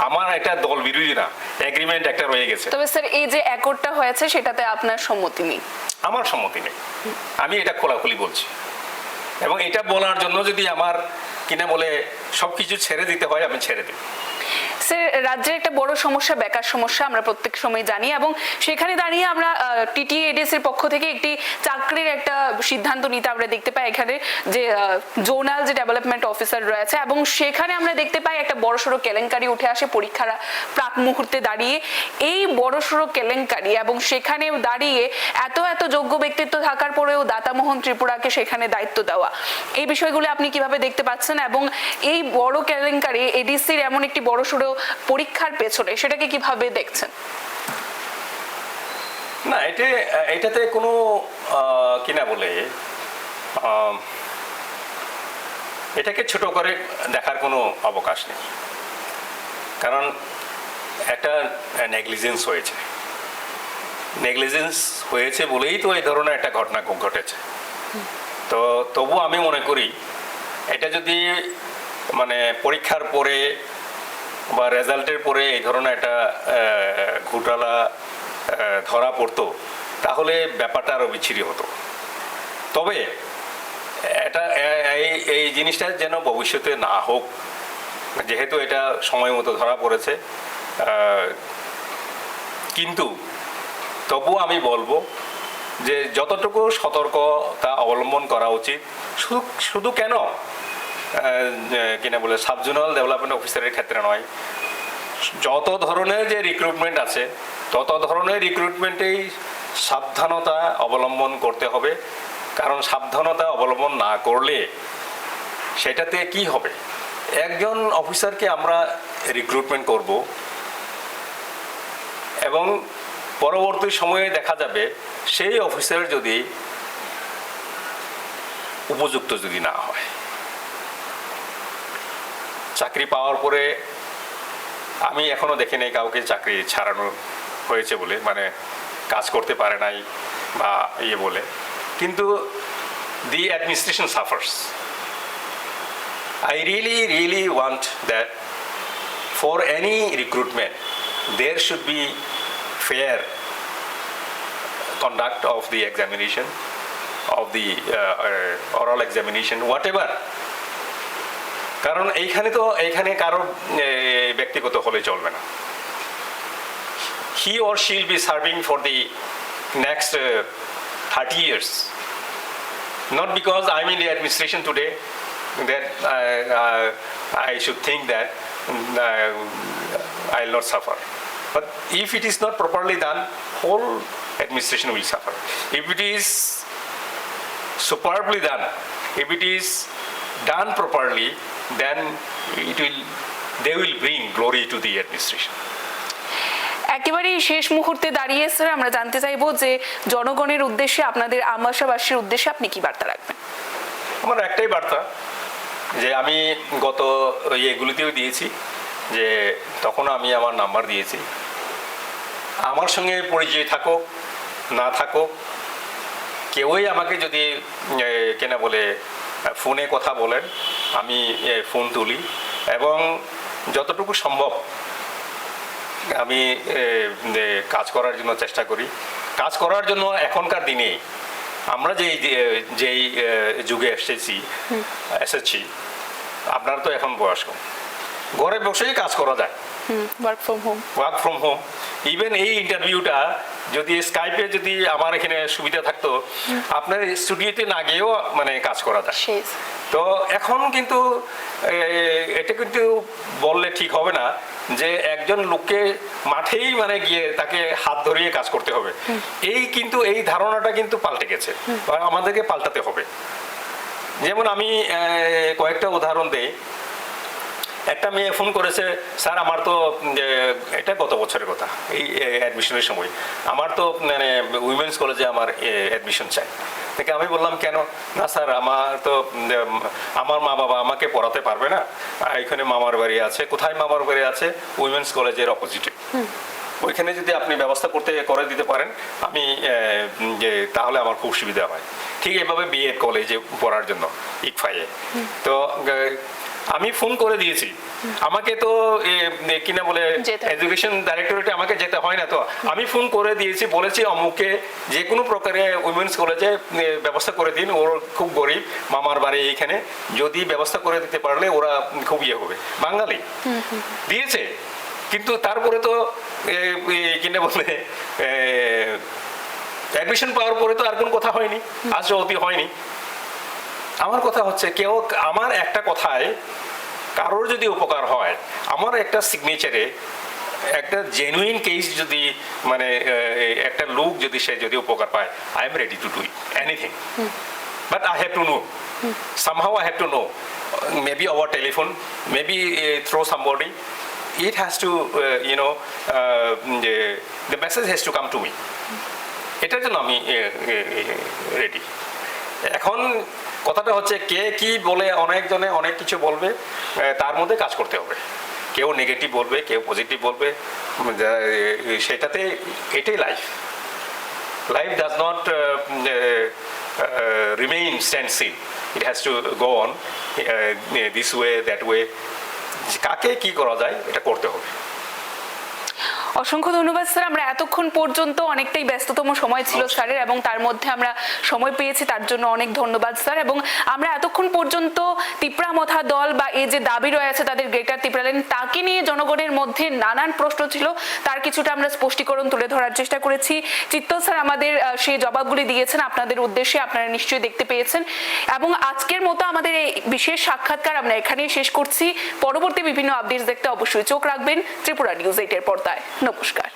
আমার একটা দল বিরোধী না, এগ্রিমেন্ট একটা রয়ে গেছে। তবে স্যার, এই যে অ্যাকর্ডটা হয়েছে সেটাতে আপনার সম্মতি নেই? আমার সম্মতি নেই, আমি এটা খোলাখুলি বলছি। এবং এটা বলার জন্য যদি আমার কিনা বলে সবকিছু ছেড়ে দিতে হয়, আমি ছেড়ে দিই। স্যার, রাজ্যের একটা বড় সমস্যা বেকার সমস্যা, আমরা প্রত্যেক সময় জানি, এবং সেখানে দাঁড়িয়ে আমরা টিটিএডিএস এর পক্ষ থেকে একটি চাকরির একটা সিদ্ধান্ত নিতে আমরা দেখতে পাই এখানে যে জোনাল যে ডেভেলপমেন্ট অফিসার রয়েছে, এবং সেখানে আমরা দেখতে পাই একটা বড়সড় কেলেঙ্কারি উঠে আসে পরীক্ষার প্রাক মুহূর্তে দাঁড়িয়ে। এই বড়সড় কেলেঙ্কারি এবং সেখানে দাঁড়িয়ে এত যোগ্য ব্যক্তিত্ব থাকার পরেও দাতামোহন ত্রিপুরাকে সেখানে দায়িত্ব দেওয়া, এই বিষয়গুলো আপনি কিভাবে দেখতে পাচ্ছেন? এবং এই বড় কেলেঙ্কারি এডিসির এমন একটি বড়সড় পরীক্ষার পেছনে সেটাকে কিভাবে দেখছেন? না, এটাতে কোনো কিনা বলে এটাকে ছোট করে দেখার কোনো অবকাশ নেই, কারণ একটা নেগলিজেন্স হয়েছে বলেই তো এই ধরনের একটা ঘটনা ঘটেছে। তো তবু আমি মনে করি এটা যদি মানে পরীক্ষার পরে বা রেজাল্টের পরে এই ধরনের একটা ঘোটালা ধরা পড়তো, তাহলে ব্যাপারটা আরও বিচ্ছিরি হতো। তবে এটা এই জিনিসটা যেন ভবিষ্যতে না হোক, যেহেতু এটা সময় মতো ধরা পড়েছে। কিন্তু তবুও আমি বলবো যে যতটুকু সতর্কতা অবলম্বন করা উচিত, শুধু শুধু কেন কিনা বলে সাব জোনাল ডেভেলপমেন্ট অফিসারের ক্ষেত্রে নয়, যত ধরনের যে রিক্রুটমেন্ট আছে তত ধরনের রিক্রুটমেন্টেই সাবধানতা অবলম্বন করতে হবে। কারণ সাবধানতা অবলম্বন না করলে সেটাতে কি হবে, একজন অফিসারকে আমরা রিক্রুটমেন্ট করব এবং পরবর্তী সময়ে দেখা যাবে সেই অফিসার যদি উপযুক্ত যদি না হয়, চাকরি পাওয়ার পরে আমি এখনো দেখি নাই কাউকে চাকরি ছাড়ানো হয়েছে বলে, মানে কাজ করতে পারে নাই বা ইয়ে বলে, কিন্তু দি administration suffers. I really want that for any recruitment there should be fair conduct of the examination, of the oral examination, whatever. কারণ এইখানে কারো ব্যক্তিগত হলে চলবে না। He or she will be serving for the next 30 years. Not because I'm in the administration today that I should think that I'll not suffer. But if it is not properly done, whole administration will suffer. If it is superbly done, if it is done properly, then they will bring glory to the administration. একেবারেই শেষ মুহূর্তে দাঁড়িয়ে স্যার আমরা জানতে চাইবো যে জনগণের উদ্দেশ্যে, আপনাদের আমবাসাবাসীর উদ্দেশ্যে আপনি কি বার্তা রাখবেন? আমার একটাই বার্তা, যে আমি গত এগুলিতেও দিয়েছি, যে তখন আমি আমার নাম্বার দিয়েছি, আমার সঙ্গে পরিচয় থাকুক না থাকুক, কেউই আমাকে যদি কেনা বলে ফোনে কথা বলেন, আমি ফোন তুলি এবং যতটুকু সম্ভব আমি কাজ করার জন্য চেষ্টা করি। কাজ করার জন্য এখনকার দিনে আমরা যেই যুগে এসেছি, আপনার তো এখন বয়স কম, ঘরে বসেই কাজ করা যায়, ওয়ার্ক ফ্রম হোম। ইভেন এই ইন্টারভিউটা যদি স্কাইপে যদি আমার এখানে সুবিধা থাকতো, আপনার স্টুডিওতে না গিয়েও মানে কাজ করা যায়। তো এখন কিন্তু এটা কিন্তু বললে ঠিক হবে না যে একজন লোককে মাঠেই মানে গিয়ে তাকে হাত ধরিয়ে কাজ করতে হবে, এই ধারণাটা কিন্তু পাল্টে গেছে, আমাদেরকে পাল্টাতে হবে। যেমন আমি কয়েকটা উদাহরণ দেই। একটা মেয়ে ফোন করেছে, স্যার আমার তো, এটা গত বছরের কথা, এই অ্যাডমিশনের সময়, আমার তো মানে উইমেন্স কলেজে আমার অ্যাডমিশন চাই। থেকে আমি বললাম কেন? না স্যার আমার মা বাবা আমাকে পড়াতে পারবে না, এখানে মামার বাড়ি আছে। কোথায় মামার বাড়ি আছে? উইমেন্স কলেজের অপোজিটে। ওইখানে যদি আপনি ব্যবস্থা করে দিতে পারেন, আমি তাহলে আমার খুব সুবিধা হয়। ঠিক এভাবে বিএড কলেজে পড়ার জন্য ইকফাইয়ে। তো আমি ফোন করে দিয়েছি, আমাকে তো কিনা বলে এডুকেশন ডাইরেক্টরেটে আমাকে যেতে হয় না, তো আমি ফোন করে দিয়েছি, বলেছি অমুককে যে কোনো প্রকারে উইমেন্স কলেজে ব্যবস্থা করে দিন, ওর খুব গরিব, মামার বাড়ি এইখানে, যদি ব্যবস্থা করে দিতে পারলে ওরা খুব ইয়ে হবে। বাঙালি দিয়েছে, কিন্তু তারপরে তো কিনা বলে অ্যাডমিশন পাওয়ার পরে তো আর কোনো কথা হয়নি, আজ অতি হয়নি। আমার কথা হচ্ছে, কেউ আমার একটা কথায় কারোর যদি উপকার হয়, আমার একটা সিগনেচারে একটা জেনুইন কেস যদি মানে একটা লোক যদি সে যদি উপকার পায়, I am ready to do it anything, but I have to know, somehow I have to know, maybe over telephone, maybe through somebody, it has to the message has to come to me. এটার জন্য আমি রেডি। এখন কথাটা হচ্ছে, কে কি বলে, অনেকজনে অনেক কিছু বলবে, তার মধ্যে কাজ করতে হবে। কেউ নেগেটিভ বলবে, কেউ পজিটিভ বলবে, সেটাতে এটাই life. Life does not remain stand still, it has to go on this way that way. কাকে কি করা যায় এটা করতে হবে। অসংখ্য ধন্যবাদ স্যার। আমরা এতক্ষণ পর্যন্ত অনেকটাই ব্যস্ততম সময় ছিল স্যারের, এবং তার মধ্যে আমরা সময় পেয়েছি, তার জন্য অনেক ধন্যবাদ স্যার। এবং আমরা এতক্ষণ পর্যন্ত তিপ্রা মথা দল বা এই যে দাবি রয়েছে তাদের গ্রেটার তিপ্রা লাইন, তাকে নিয়ে জনগণের মধ্যে নানান প্রশ্ন ছিল, তার কিছুটা আমরা স্পষ্টীকরণ তুলে ধরার চেষ্টা করেছি। চিত্তল স্যার আমাদের সেই জবাবগুলি দিয়েছেন আপনাদের উদ্দেশ্যে, আপনারা নিশ্চয়ই দেখতে পেয়েছেন। এবং আজকের মতো আমাদের এই বিশেষ সাক্ষাৎকার আমরা এখানেই শেষ করছি। পরবর্তী বিভিন্ন আপডেটস দেখতে অবশ্যই চোখ রাখবেন ত্রিপুরা নিউজ 8 এর পর্দায়। নমস্কার।